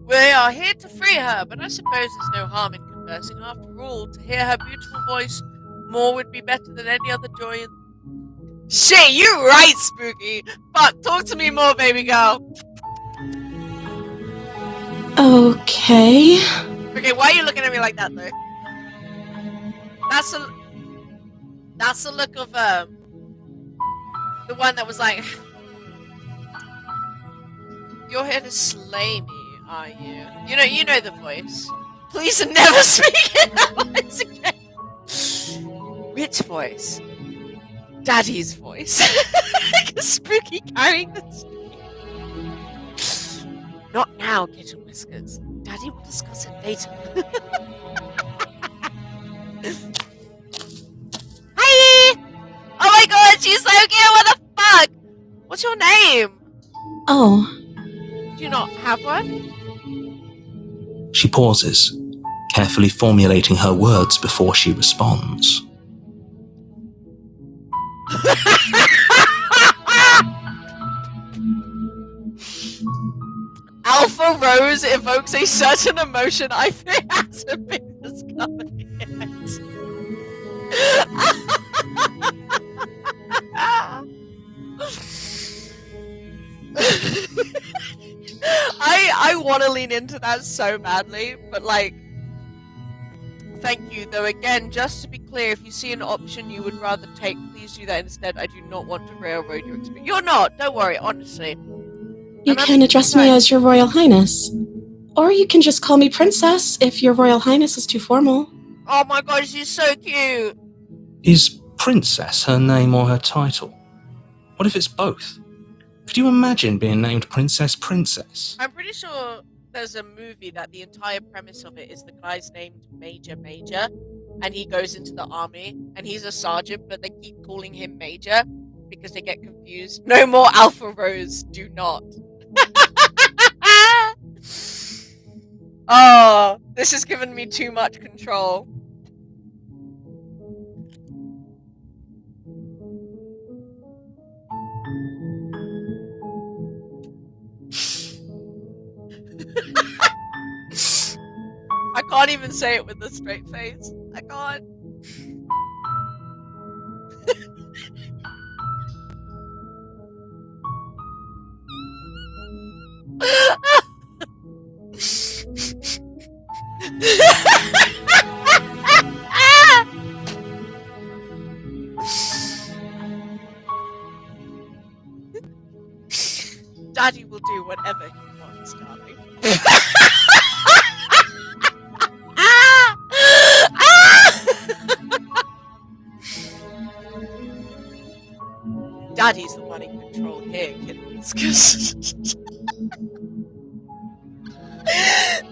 We are here to free her, but I suppose there's no harm in conversing. After all, to hear her beautiful voice more would be better than any other joy in... Shit, you right, Spooky! Fuck, talk to me more, baby girl! Okay. Okay, why are you looking at me like that, though? That's the look of, the one that was like... You're here to slay me, are you? You know the voice. Please never speak in that voice again! Which voice? Daddy's voice. Spooky carrying the street. Not now, Kitten Whiskers. Daddy will discuss it later. Hi! Oh my god, she's so cute! What the fuck? What's your name? Oh. Do you not have one? She pauses, carefully formulating her words before she responds. Alpha Rose evokes a certain emotion I think hasn't been discovered yet. I want to lean into that so badly, but like, thank you. Though again, just to be clear, if you see an option you would rather take, please do that instead. I do not want to railroad your experience. You're not. Don't worry. Honestly. You can address me as Your Royal Highness. Or you can just call me Princess if Your Royal Highness is too formal. Oh my god, she's so cute. Is Princess her name or her title? What if it's both? Could you imagine being named Princess Princess? I'm pretty sure there's a movie that the entire premise of it is the guy's named Major, and he goes into the army, and he's a sergeant, but they keep calling him Major because they get confused. No more Alpha Rose, do not. Oh, this has given me too much control. I can't even say it with a straight face. I can't. Daddy will do whatever he wants, darling. Ah! Ah! Daddy's the one in control here, kittens.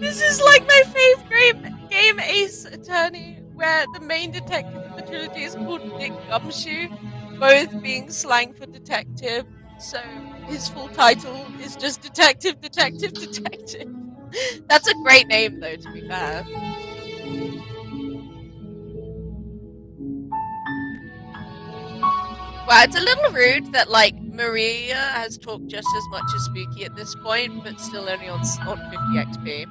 This is like my favorite game, Ace Attorney, where the main detective of the trilogy is called Dick Gumshoe, both being slang for detective. So his full title is just Detective, Detective, Detective. That's a great name, though, to be fair. Well, it's a little rude that, like, Maria has talked just as much as Spooky at this point, but still only on 50 XP.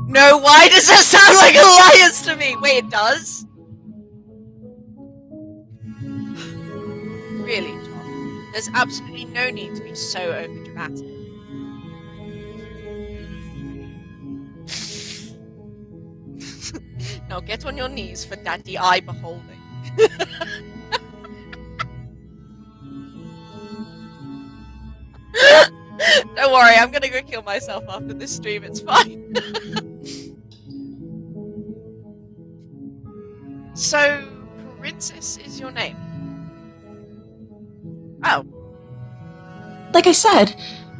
No, why does that sound like alliance to me? Wait, it does? Really, Tom? There's absolutely no need to be so overdramatic. Now get on your knees for Daddy eye beholding. Don't worry, I'm gonna go kill myself after this stream, it's fine. So, Princess is your name? Oh. Like I said,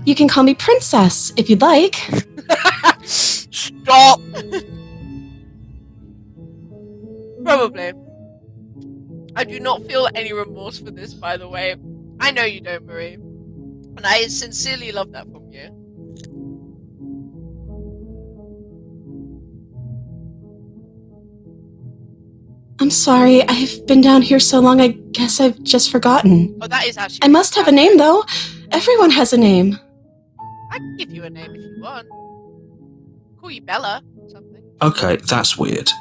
you can call me Princess if you'd like. Stop! Probably. I do not feel any remorse for this, by the way. I know you don't, Marie. And I sincerely love that from you. I'm sorry, I've been down here so long, I guess I've just forgotten. Oh, that is actually... I must have a name, though. Everyone has a name. I can give you a name if you want. Call you Bella or something. Okay, that's weird.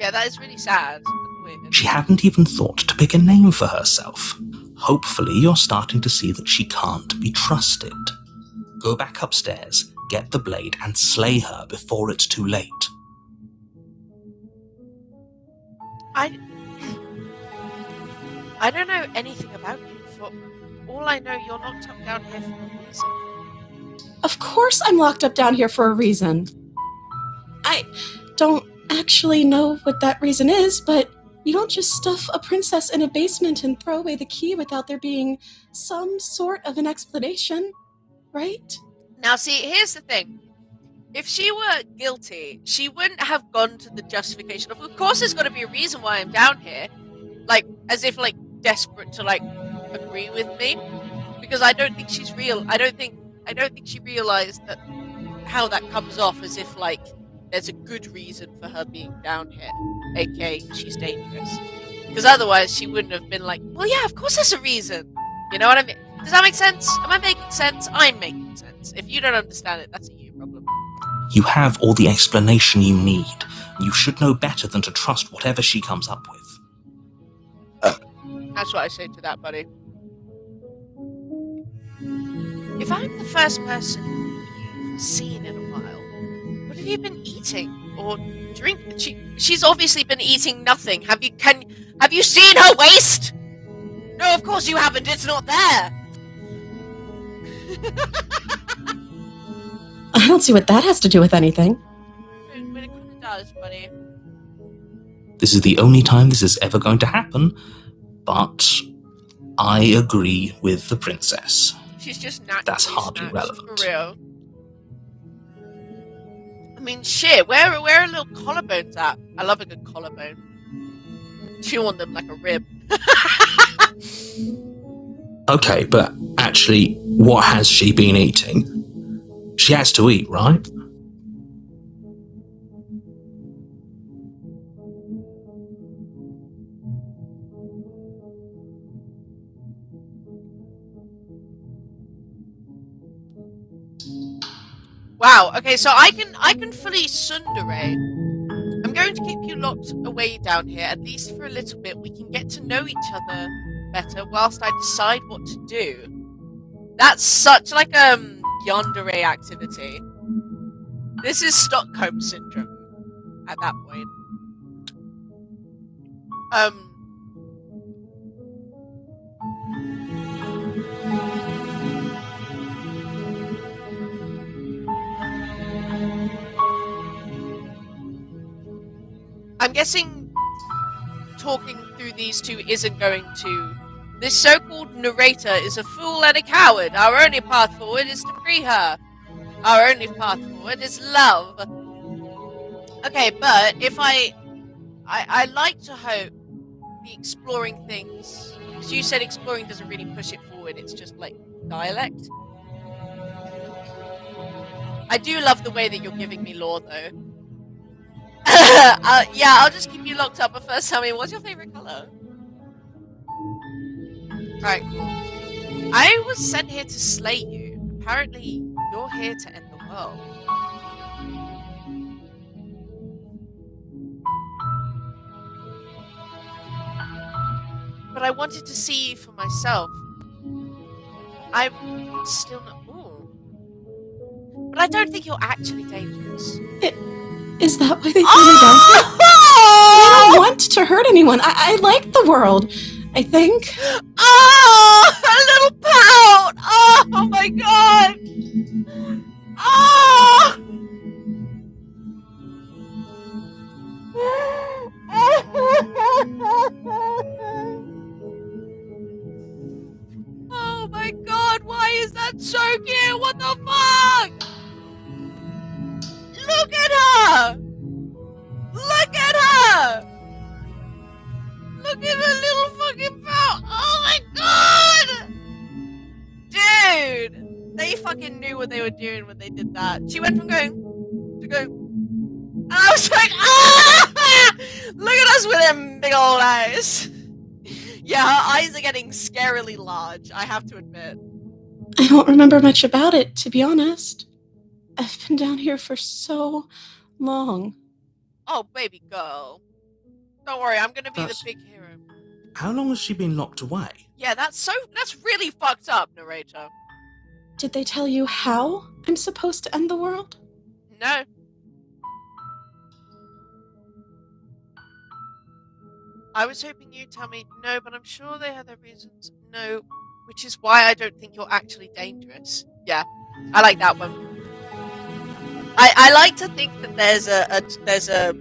Yeah, that is really sad. Weird. She hadn't even thought to pick a name for herself. Hopefully you're starting to see that she can't be trusted. Go back upstairs, get the blade, and slay her before it's too late. I don't know anything about you. For all I know, you're locked up down here for a reason. Of course I'm locked up down here for a reason. I don't actually know what that reason is, but you don't just stuff a princess in a basement and throw away the key without there being some sort of an explanation, right? Now, see, here's the thing. If she were guilty, she wouldn't have gone to the justification of course there's got to be a reason why I'm down here. Like, as if, like, desperate to, like, agree with me. Because I don't think she's real. I don't think she realized that how that comes off as if, like, there's a good reason for her being down here. aka she's dangerous. Because otherwise she wouldn't have been like, well, yeah, of course there's a reason. You know what I mean? Does that make sense? Am I making sense? I'm making sense. If you don't understand it, that's a you problem. You have all the explanation you need. You should know better than to trust whatever she comes up with. That's what I say to that, buddy. If I'm the first person you've seen in a while, what have you been eating or drinking? She's obviously been eating nothing. Have you seen her waist? No, of course you haven't. It's not there. I don't see what that has to do with anything. But it kind of does, buddy. This is the only time this is ever going to happen, but I agree with the princess. She's just naturally That's hardly snatched, relevant. for real. I mean, shit, where are little collarbones at? I love a good collarbone. Chew on them like a rib. Okay, but actually, what has she been eating? She has to eat, right? Wow, okay, so I can fully tsundere. I'm going to keep you locked away down here, at least for a little bit. We can get to know each other better whilst I decide what to do. That's such like yandere activity. This is Stockholm syndrome at that point. I'm guessing talking through these two isn't going to... This so-called narrator is a fool and a coward. Our only path forward is to free her. Our only path forward is love. Okay, but if I like to hope the exploring things, because you said exploring doesn't really push it forward, it's just like dialect. I do love the way that you're giving me lore, though. Yeah, I'll just keep you locked up, but first tell me, what's your favorite color? Alright, cool. I was sent here to slay you. Apparently, you're here to end the world. But I wanted to see you for myself. I'm still not... Ooh. But I don't think you're actually dangerous. Is that why they threw me down here? I don't want to hurt anyone. I like the world, I think. Oh, a little pout! Oh my god! Oh! Oh my god, why is that so cute? What the fuck? Look at her! Look at her! Look at her little fucking pout! Oh my god! Dude! They fucking knew what they were doing when they did that. She went from going to going. And I was like, ah! Look at us with them big old eyes. Yeah, her eyes are getting scarily large, I have to admit. I don't remember much about it, to be honest. I've been down here for so long. Oh, baby girl. Don't worry, I'm gonna be the big hero. How long has she been locked away? Yeah, that's really fucked up, narrator. Did they tell you how I'm supposed to end the world? No. I was hoping you'd tell me no, but I'm sure they had their reasons. No, which is why I don't think you're actually dangerous. Yeah, I like that one. I like to think that there's a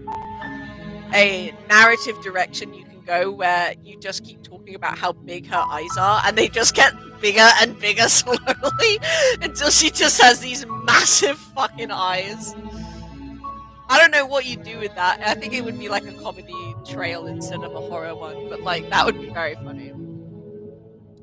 narrative direction you can go where you just keep talking about how big her eyes are, and they just get bigger and bigger slowly until she just has these massive fucking eyes. I don't know what you do with that. I think it would be like a comedy trail instead of a horror one, but like that would be very funny.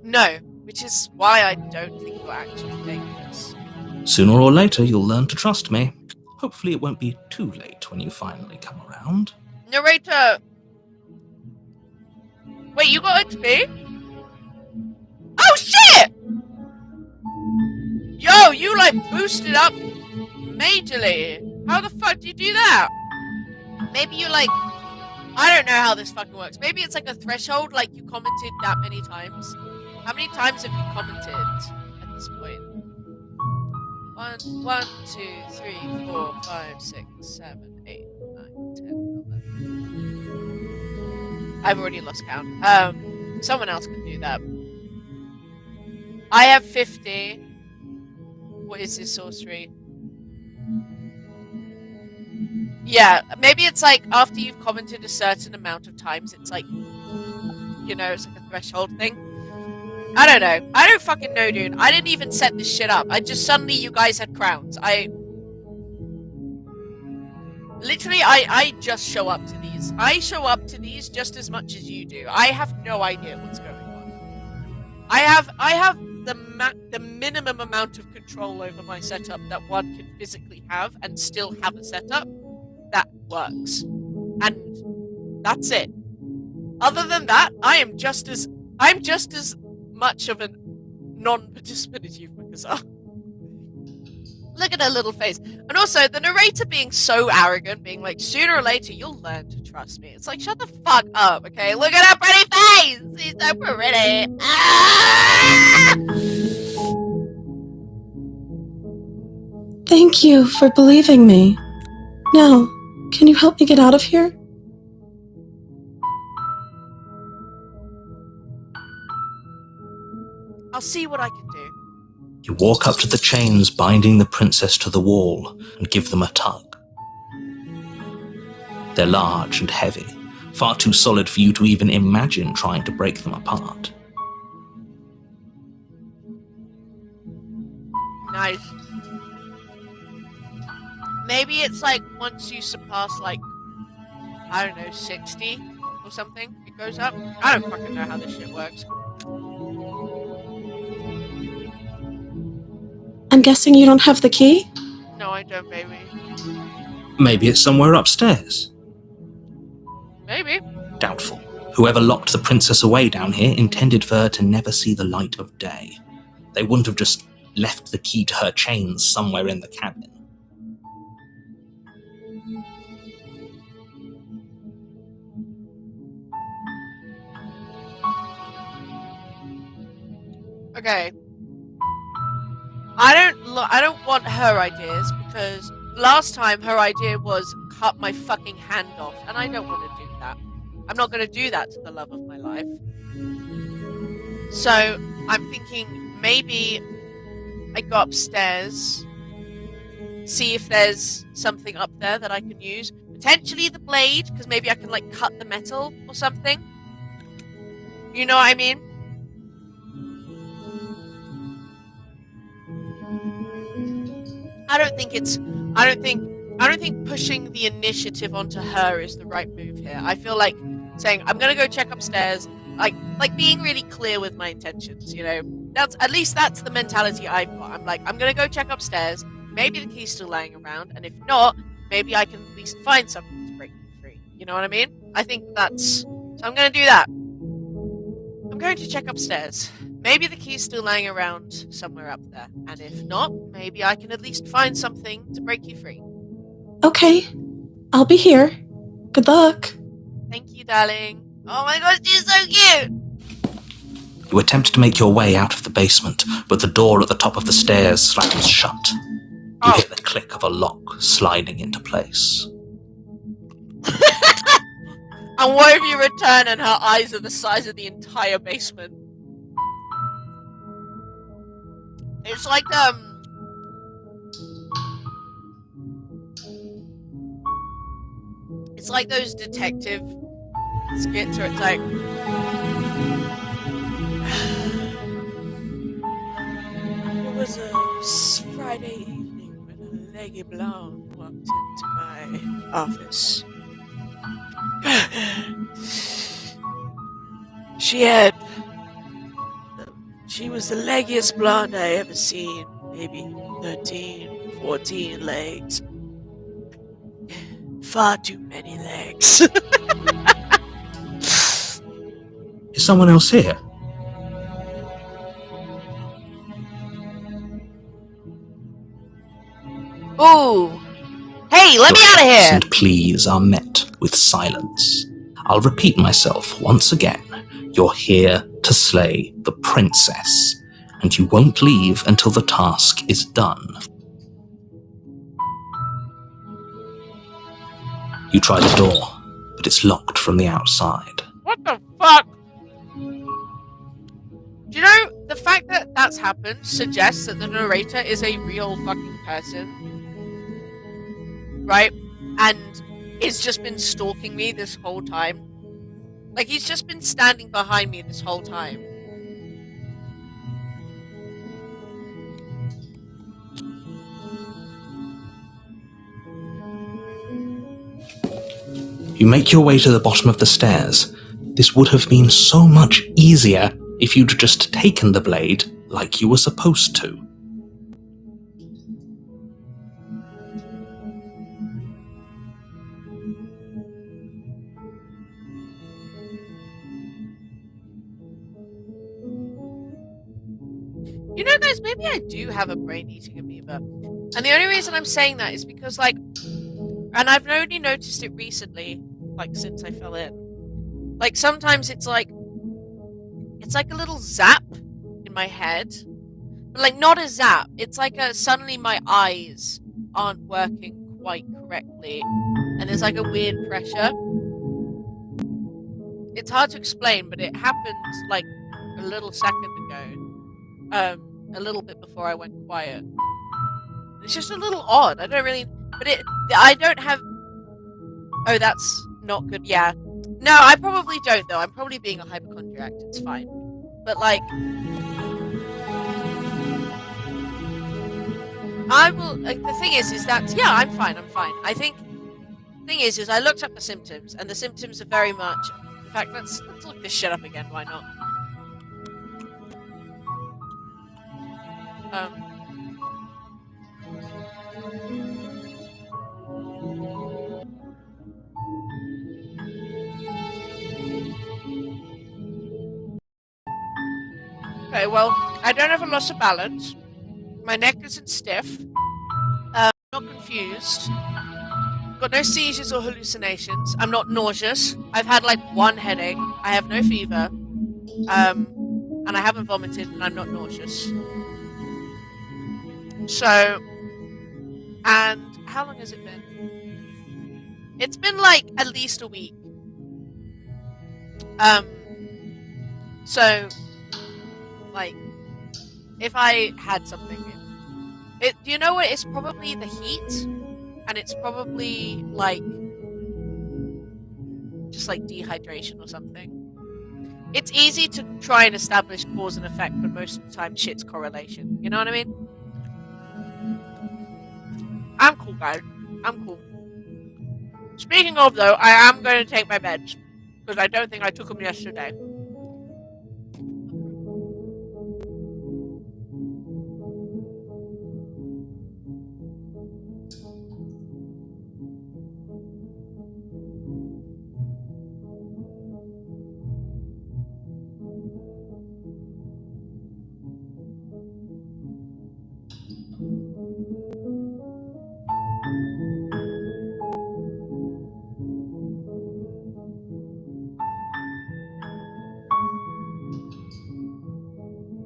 No, which is why I don't think you're actually dangerous. Sooner or later, you'll learn to trust me. Hopefully it won't be too late when you finally come around. Narrator! Wait, you got XP? Oh shit! Yo, you like boosted up majorly. How the fuck do you do that? Maybe you like... I don't know how this fucking works. Maybe it's like a threshold, like you commented that many times. How many times have you commented at this point? 1, 2, 3, 4, 5, 6, 7, 8, 9, 10, 11. I've already lost count. Someone else could do that. I have 50. What is this sorcery? Yeah, maybe it's like after you've commented a certain amount of times, it's like, you know, it's like a threshold thing. I don't know. I don't fucking know, dude. I didn't even set this shit up. I just suddenly you guys had crowns. Literally, I just show up to these. I show up to these just as much as you do. I have no idea what's going on. I have the minimum amount of control over my setup that one can physically have and still have a setup that works. And that's it. Other than that, I'm just as much of a non-participant as you fuckers are. Look at her little face. And also, the narrator being so arrogant, being like, sooner or later, you'll learn to trust me. It's like, shut the fuck up, okay? Look at her pretty face! She's so pretty! Ah! Thank you for believing me. Now, can you help me get out of here? I'll see what I can do. You walk up to the chains binding the princess to the wall and give them a tug. They're large and heavy, far too solid for you to even imagine trying to break them apart. Nice. Maybe it's like once you surpass like, I don't know, 60 or something, it goes up. I don't fucking know how this shit works. I'm guessing you don't have the key? No, I don't, baby. Maybe it's somewhere upstairs. Maybe. Doubtful. Whoever locked the princess away down here intended for her to never see the light of day. They wouldn't have just left the key to her chains somewhere in the cabin. Okay. I don't want her ideas, because last time her idea was cut my fucking hand off, and I don't want to do that. I'm not going to do that to the love of my life. So I'm thinking maybe I go upstairs, see if there's something up there that I can use. Potentially the blade, because maybe I can like cut the metal or something. You know what I mean? I don't think pushing the initiative onto her is the right move here. I feel like saying I'm gonna go check upstairs, like being really clear with my intentions, you know. That's the mentality I've got. I'm like, I'm gonna go check upstairs, maybe the key's still lying around, and if not, maybe I can at least find something to break me free. You know what I mean? I think so I'm gonna do that. I'm going to check upstairs. Maybe the key's still lying around somewhere up there. And if not, maybe I can at least find something to break you free. Okay. I'll be here. Good luck. Thank you, darling. Oh my gosh, she's so cute! You attempt to make your way out of the basement, but the door at the top of the stairs slams shut. You hear the click of a lock sliding into place. And what if you return and her eyes are the size of the entire basement? It's like, it's like those detective skits where it's like, it was a Friday evening when a leggy blonde walked into my office. She was the leggiest blonde I ever seen. Maybe 13, 14 legs. Far too many legs. Is someone else here? Ooh. Hey, let me out of here! And pleas are met with silence. I'll repeat myself once again. You're here to slay the princess, and you won't leave until the task is done. You try the door, but it's locked from the outside. What the fuck? Do you know, the fact that that's happened suggests that the narrator is a real fucking person. Right? And he's just been stalking me this whole time. Like, he's just been standing behind me this whole time. You make your way to the bottom of the stairs. This would have been so much easier if you'd just taken the blade like you were supposed to. You know, guys, maybe I do have a brain-eating amoeba. And the only reason I'm saying that is because, like, and I've only noticed it recently, like, since I fell in. Like, sometimes it's like a little zap in my head. But, like, not a zap. It's like suddenly my eyes aren't working quite correctly. And there's, like, a weird pressure. It's hard to explain, but it happened, like, a little second ago. A little bit before I went quiet. It's just a little odd. I don't really, but I don't have Oh, that's not good. Yeah. No, I probably don't, though. I'm probably being a hypochondriac. It's fine. But, like, I will. Like, the thing is that yeah, I'm fine. I'm fine. I think the thing is I looked up the symptoms, and the symptoms are very much. In fact, let's look this shit up again. Why not? Okay. Well, I don't have a loss of balance. My neck isn't stiff. Not confused. Got no seizures or hallucinations. I'm not nauseous. I've had like one headache. I have no fever. And I haven't vomited, and I'm not nauseous. So, and how long has it been? It's been like at least a week. So, like, if I had something, do you know what? It's probably the heat, and it's probably like just like dehydration or something. It's easy to try and establish cause and effect, but most of the time, shit's correlation. You know what I mean? I'm cool, guys. I'm cool. Speaking of, though, I am going to take my meds because I don't think I took them yesterday.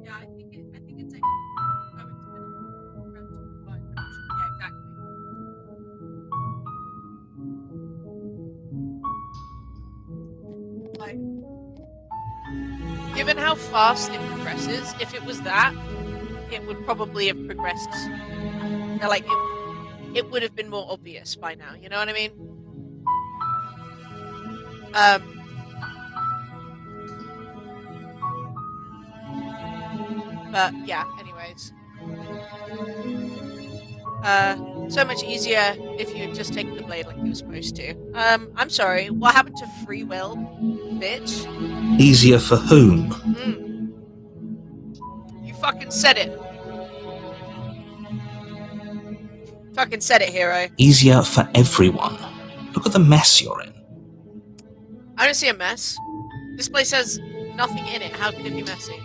Yeah, I think it's like, oh, it's been around 2 months. Yeah, exactly. Like, given how fast it progresses, if it was that, it would probably have progressed. Like, it would have been more obvious by now. You know what I mean? But yeah. Anyways, so much easier if you had just taken the blade like you were supposed to. I'm sorry. What happened to free will, bitch? Easier for whom? You fucking said it. Fucking said it, hero. Easier for everyone. Look at the mess you're in. I don't see a mess. This place has nothing in it. How could it be messy?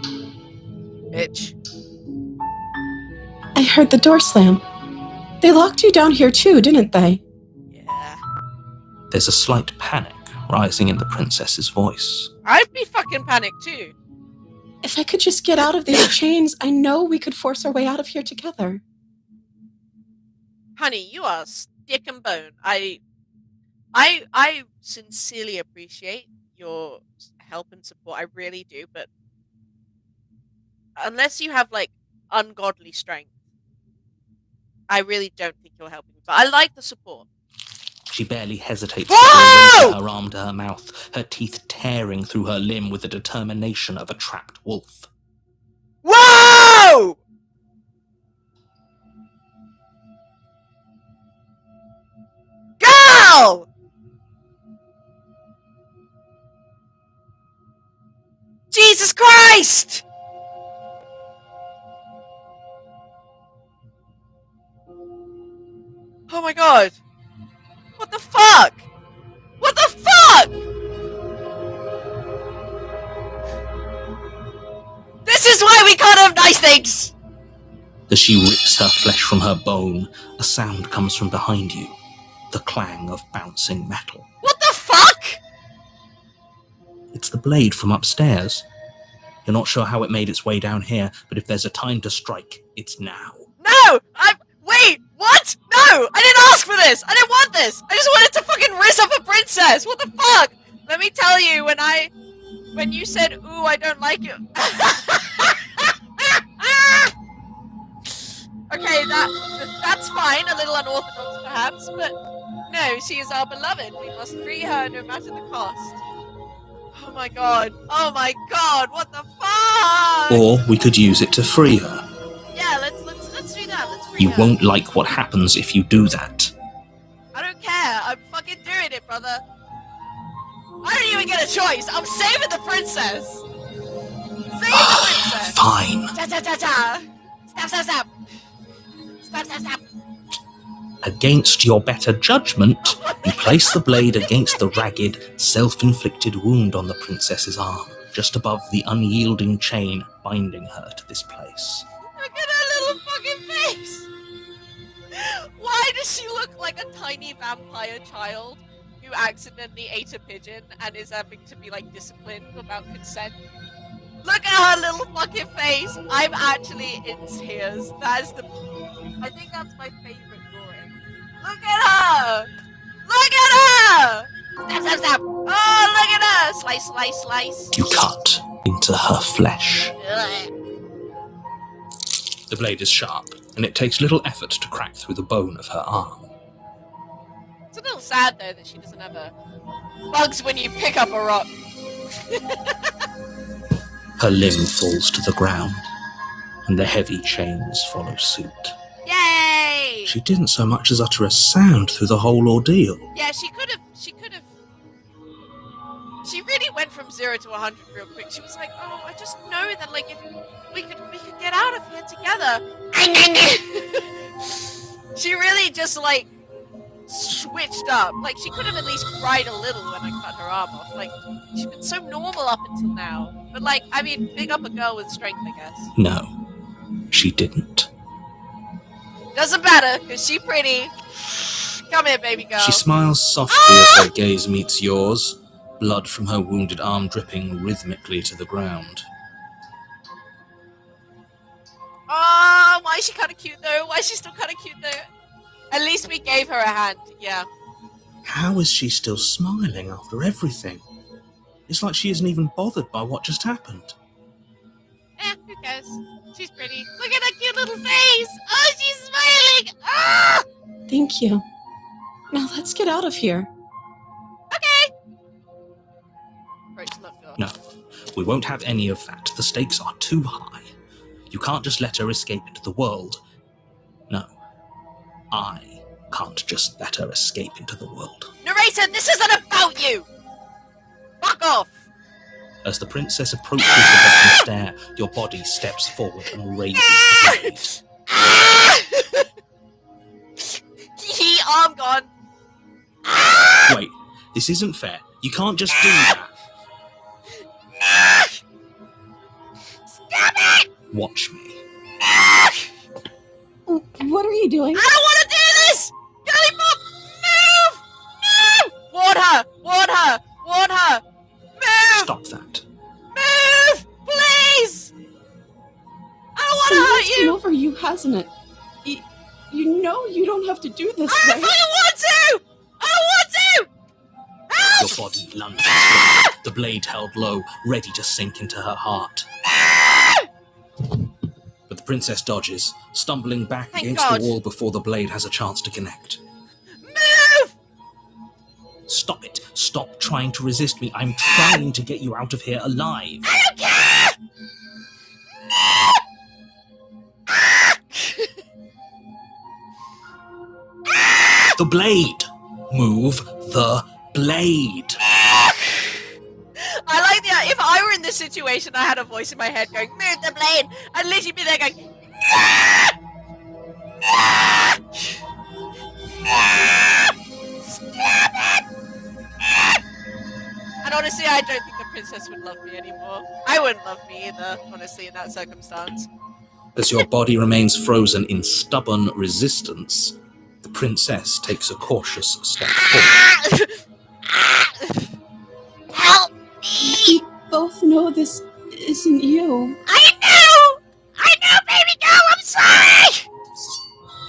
Bitch. I heard the door slam. They locked you down here too, didn't they? Yeah. There's a slight panic rising in the princess's voice. I'd be fucking panicked too. If I could just get out of these chains, I know we could force our way out of here together. Honey, you are stick and bone. I sincerely appreciate your help and support. I really do, but unless you have like ungodly strength, I really don't think you're helping me. But I like the support. She barely hesitates before raising her arm to her mouth, her teeth tearing through her limb with the determination of a trapped wolf. Whoa! Girl! Jesus Christ! Oh my god. What the fuck? What the fuck? This is why we can't have nice things! As she rips her flesh from her bone, a sound comes from behind you. The clang of bouncing metal. What the fuck? It's the blade from upstairs. You're not sure how it made its way down here, but if there's a time to strike, it's now. No! Wait! What? No! I didn't ask for this! I didn't want this! I just wanted to fucking rizz up a princess! What the fuck? Let me tell you, when you said, ooh, I don't like it. Okay, that's fine, a little unorthodox perhaps, but No, she is our beloved. We must free her no matter the cost. Oh my god. Oh my god. What the fuck? Or we could use it to free her. Yeah, let's do that. Let's free You her. won't like what happens if you do that. I don't care. I'm fucking doing it, brother. I don't even get a choice. I'm saving the princess. Save the princess. Fine. Da da da da. Snap snap snap. Snap snap snap. Against your better judgment, you place the blade against the ragged, self-inflicted wound on the princess's arm, just above the unyielding chain binding her to this place. Look at her little fucking face. Why does she look like a tiny vampire child who accidentally ate a pigeon and is having to be like disciplined about consent? Look at her little fucking face. I'm actually in tears. I think that's my favorite drawing. Look at her. Look at her. Snap, snap, snap. Oh, look at her. Slice, slice, slice. You cut into her flesh. Ugh. The blade is sharp, and it takes little effort to crack through the bone of her arm. It's a little sad though that she doesn't have a bugs when you pick up a rock. Her limb falls to the ground, and the heavy chains follow suit. Yay! She didn't so much as utter a sound through the whole ordeal. Yeah, she could have. She really went from 0 to 100 real quick. She was like, "Oh, I just know that like if we could get out of here together." She really just like switched up. Like she could have at least cried a little when I cut her arm off. Like she's been so normal up until now. But like, I mean, big up a girl with strength, I guess. No, she didn't. Doesn't matter, because she's pretty. Come here, baby girl. She smiles softly as her gaze meets yours, blood from her wounded arm dripping rhythmically to the ground. Oh, why is she kind of cute though? Why is she still kind of cute though? At least we gave her a hand, yeah. How is she still smiling after everything? It's like she isn't even bothered by what just happened. Who cares? She's pretty. Look at that cute little face! Oh, she's smiling! Ah! Thank you. Now let's get out of here. Okay! Approach the left door. No, we won't have any of that. The stakes are too high. You can't just let her escape into the world. No, I can't just let her escape into the world. Narrator, this isn't about you! Fuck off! As the princess approaches the bottom stair, your body steps forward and raises the blade. He arm gone. Wait, this isn't fair. You can't just do that. Stop it! Watch me. What are you doing? I don't want to do this! Girly Pop, move! Move! Warn her! Warn her! Warn her! Move! Stop that. Move! Please! I don't want to Someone's hurt been you! over you, hasn't it? You know you don't have to do this, I don't right? fucking want to! I don't want to! Help! Your body lunges forward, the blade held low, ready to sink into her heart. But the princess dodges, stumbling back Thank against God. the wall before the blade has a chance to connect. Move! Stop it. Stop trying to resist me. I'm trying to get you out of here alive. I don't care! The blade! Move the blade! I like the if I were in this situation, I had a voice in my head going, "Move the blade!" I'd literally be there going, "Stop it!" And honestly, I don't think the princess would love me anymore. I wouldn't love me either, honestly, in that circumstance. As your body remains frozen in stubborn resistance, the princess takes a cautious step forward. Help me! We both know this isn't you. I know, baby girl. I'm sorry.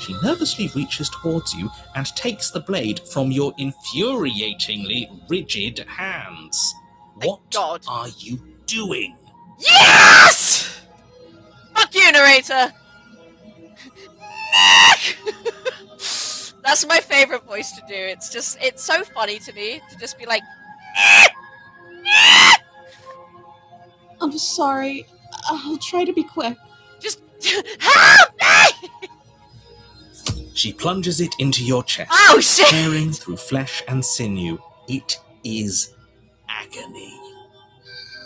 She nervously reaches towards you and takes the blade from your infuriatingly rigid hands. Thank What God. are you doing? Yes! Fuck you, narrator. That's That's my favorite voice to do. It's so funny to me to just be like, I'm sorry. I'll try to be quick. just help me! She plunges it into your chest, Oh shit! tearing through flesh and sinew. It is agony.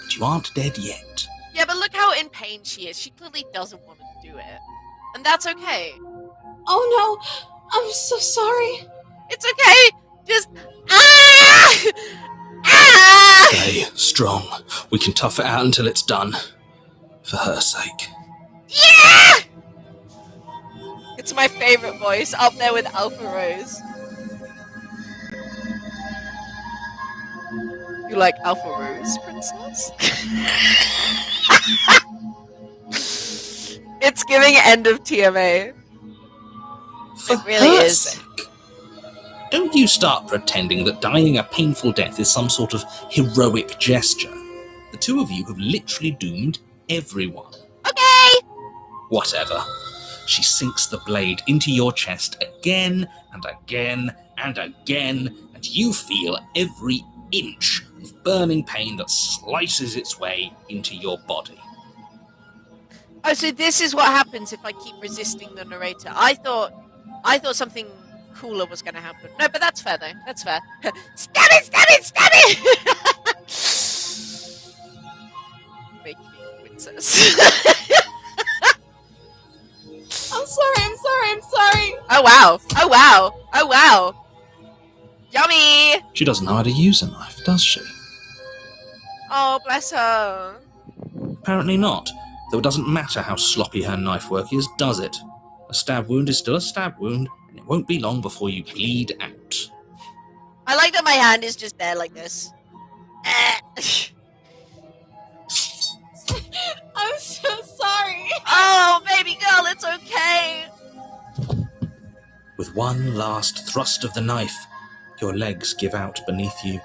But you aren't dead yet. Yeah, but look how in pain she is. She clearly doesn't want to do it. And that's okay. Oh no, I'm so sorry. It's okay. Just Stay strong. We can tough it out until it's done. For her sake. Yeah! It's my favorite voice, up there with Alpha Rose. You like Alpha Rose, princess? It's giving end of TMA. For it really her is. sake. Don't you start pretending that dying a painful death is some sort of heroic gesture. The two of you have literally doomed everyone. Okay! Whatever. She sinks the blade into your chest again and again and again, and you feel every inch of burning pain that slices its way into your body. Oh, so this is what happens if I keep resisting the narrator. I thought something cooler was going to happen. No, but that's fair though. That's fair. Stab it! Stab it! Stab it! Make me princess. I'm sorry. Oh wow! Oh wow! Oh wow! Yummy! She doesn't know how to use a knife, does she? Oh, bless her. Apparently not, though it doesn't matter how sloppy her knife work is, does it? A stab wound is still a stab wound, and it won't be long before you bleed out. I like that my hand is just there like this. I'm so sorry. Oh, baby girl, it's okay. With one last thrust of the knife, your legs give out beneath you.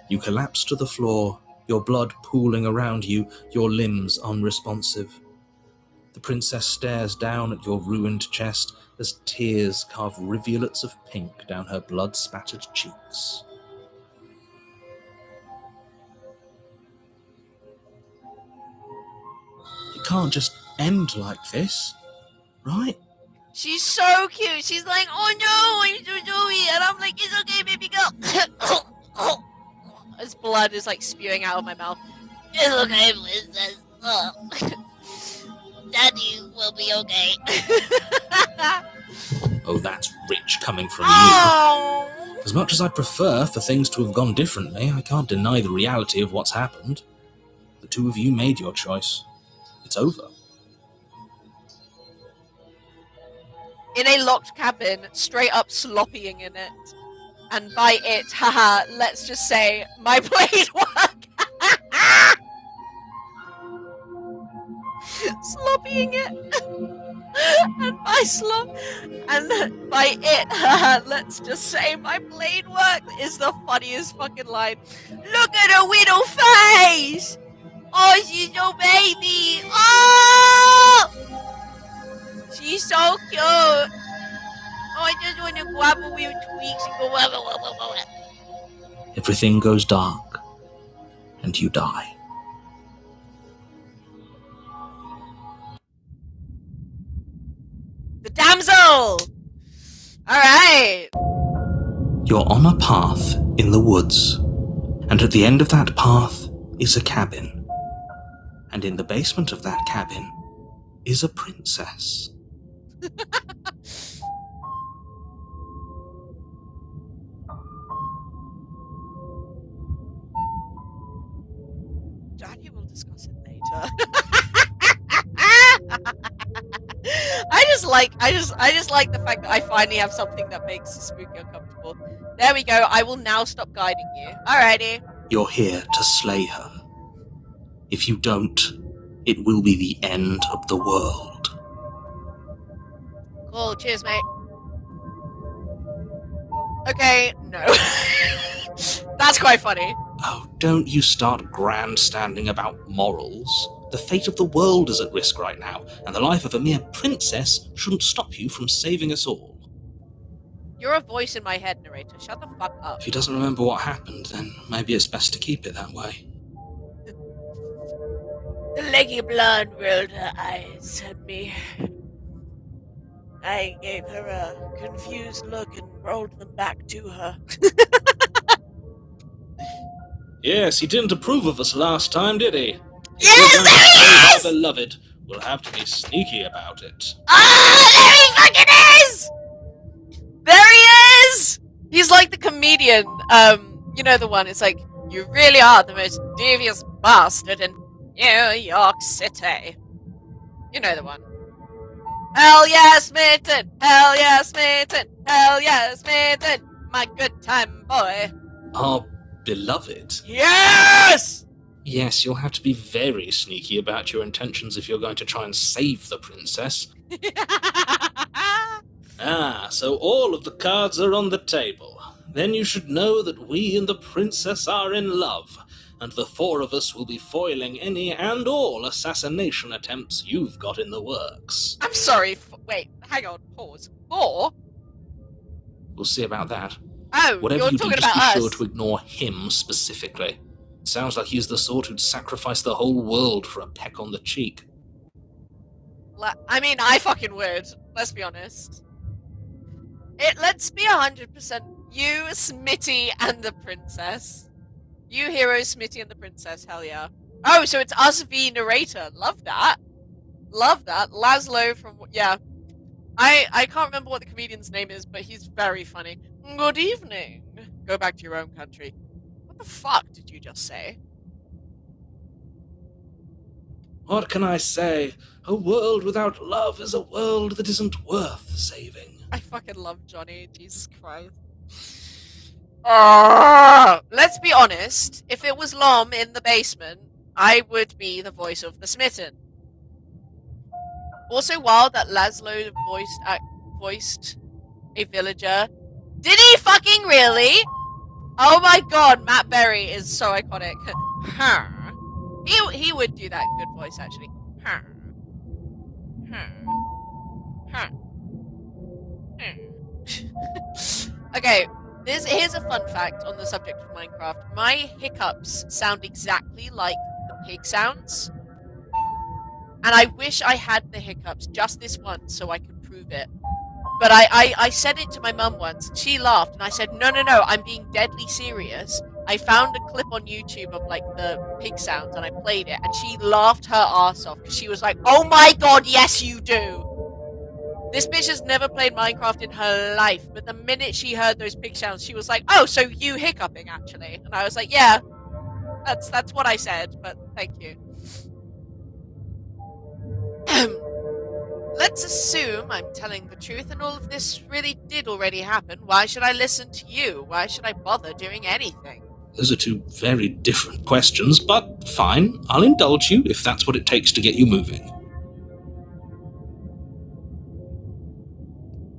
You collapse to the floor, your blood pooling around you, your limbs unresponsive. The princess stares down at your ruined chest as tears carve rivulets of pink down her blood-spattered cheeks. It can't just end like this, right? She's so cute. She's like, oh no, I'm so sorry. And I'm like, it's okay, baby girl. As blood is like spewing out of my mouth. It's okay, princess. Daddy will be okay. Oh, that's rich coming from Oh! you. As much as I'd prefer for things to have gone differently, I can't deny the reality of what's happened. The two of you made your choice. It's over. In a locked cabin, straight up sloppying in it. And by it, haha, let's just say, my blade work. Sloppying it. And by it, haha, let's just say, my blade work is the funniest fucking line. Look at her little face. Oh, she's so baby. Oh! She's so cute. Oh, I just want to grab her with tweaks and go. Wah, wah, wah, wah, wah. Everything goes dark, and you die. The damsel. All right. You're on a path in the woods, and at the end of that path is a cabin. And in the basement of that cabin is a princess. Daddy will discuss it later. I just like the fact that I finally have something that makes Spooky uncomfortable. There we go. I will now stop guiding you. Alrighty. You're here to slay her. If you don't, it will be the end of the world. Cool. Cheers, mate. Okay, no. That's quite funny. Oh, don't you start grandstanding about morals. The fate of the world is at risk right now, and the life of a mere princess shouldn't stop you from saving us all. You're a voice in my head, narrator. Shut the fuck up. If he doesn't remember what happened, then maybe it's best to keep it that way. The leggy blonde rolled her eyes at me. I gave her a confused look and rolled them back to her. Yes, he didn't approve of us last time, did he? If Yes, we're going to there save he our is! beloved, we'll have to be sneaky about it. Ah, there he fucking is! There he is! He's like the comedian, you know the one, it's like, you really are the most devious bastard in New York City. You know the one. Hell yeah, Smitten! Hell yeah, Smitten! Hell yeah, Smitten! My good time boy. Our beloved? Yes! Yes, you'll have to be very sneaky about your intentions if you're going to try and save the princess. Ah, so all of the cards are on the table. Then you should know that we and the princess are in love, and the four of us will be foiling any and all assassination attempts you've got in the works. I'm sorry, wait, hang on, pause. Four? We'll see about that. Oh, Whatever you're you do, talking just about be us. sure to ignore him specifically. It sounds like he's the sort who'd sacrifice the whole world for a peck on the cheek. I mean, I fucking would. Let's be honest. Let's be 100% you, Smitty, and the princess. You, hero, Smitty, and the princess. Hell yeah. Oh, so it's us v narrator. Love that. Love that. Laszlo from yeah. I can't remember what the comedian's name is, but he's very funny. Good evening. Go back to your own country. What the fuck did you just say? What can I say? A world without love is a world that isn't worth saving. I fucking love Johnny. Jesus Christ. Let's be honest. If it was Lom in the basement, I would be the voice of the smitten. Also wild that Laszlo voiced a villager. Did he fucking really? Oh my god, Matt Berry is so iconic. He would do that good voice actually. Okay, here's a fun fact on the subject of Minecraft. My hiccups sound exactly like the pig sounds. And I wish I had the hiccups just this once so I could prove it. But I said it to my mum once, and she laughed, and I said, no, I'm being deadly serious. I found a clip on YouTube of, like, the pig sounds, and I played it, and she laughed her ass off, because she was like, oh my god, yes you do! This bitch has never played Minecraft in her life, but the minute she heard those pig sounds, she was like, oh, so you hiccuping, actually? And I was like, yeah, that's what I said, but thank you. Let's assume I'm telling the truth and all of this really did already happen. Why should I listen to you? Why should I bother doing anything? Those are two very different questions, but fine. I'll indulge you if that's what it takes to get you moving.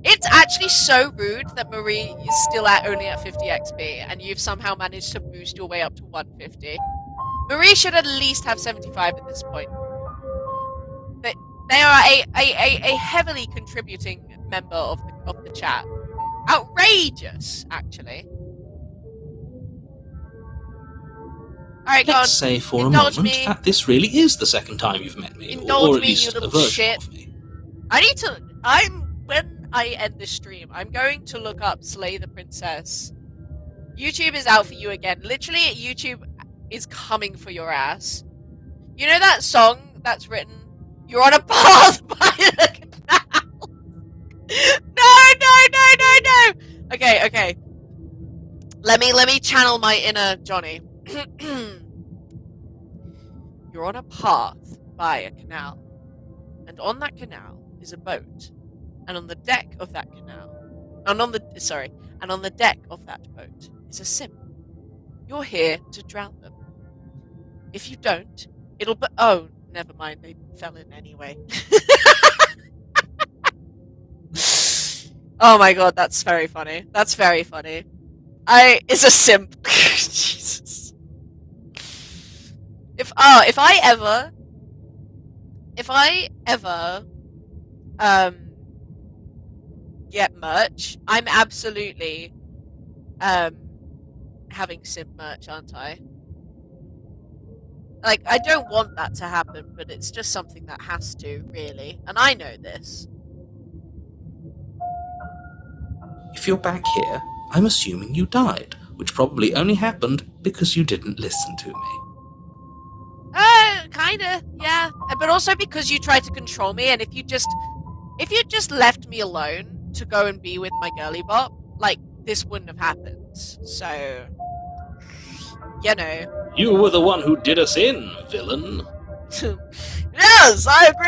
It's actually so rude that Marie is still only at 50 XP and you've somehow managed to boost your way up to 150. Marie should at least have 75 at this point. They are a heavily contributing member of the chat. Outrageous, actually. Alright, go on. Let's say for Indulge a moment me. that this really is the second time you've met me, Indulge or at me, least you a little version shit. of me. When I end this stream, I'm going to look up Slay the Princess. YouTube is out for you again. Literally, YouTube is coming for your ass. You know that song that's written, you're on a path by the canal? No! Okay. Let me channel my inner Johnny. You're on a path by a canal. And on that canal is a boat. And on the deck of that canal, and on the deck of that boat is a simp. You're here to drown them. If you don't, oh, never mind, they fell in anyway. Oh my god, that's very funny. That's very funny. It's a simp. Jesus. If I ever get merch. I'm absolutely having simp merch, aren't I? Like, I don't want that to happen, but it's just something that has to, really. And I know this. If you're back here, I'm assuming you died, which probably only happened because you didn't listen to me. Kinda, yeah. But also because you tried to control me, and if you just left me alone to go and be with my girly bot, like, this wouldn't have happened. So, you know. You were the one who did us in, villain. Yes, I agree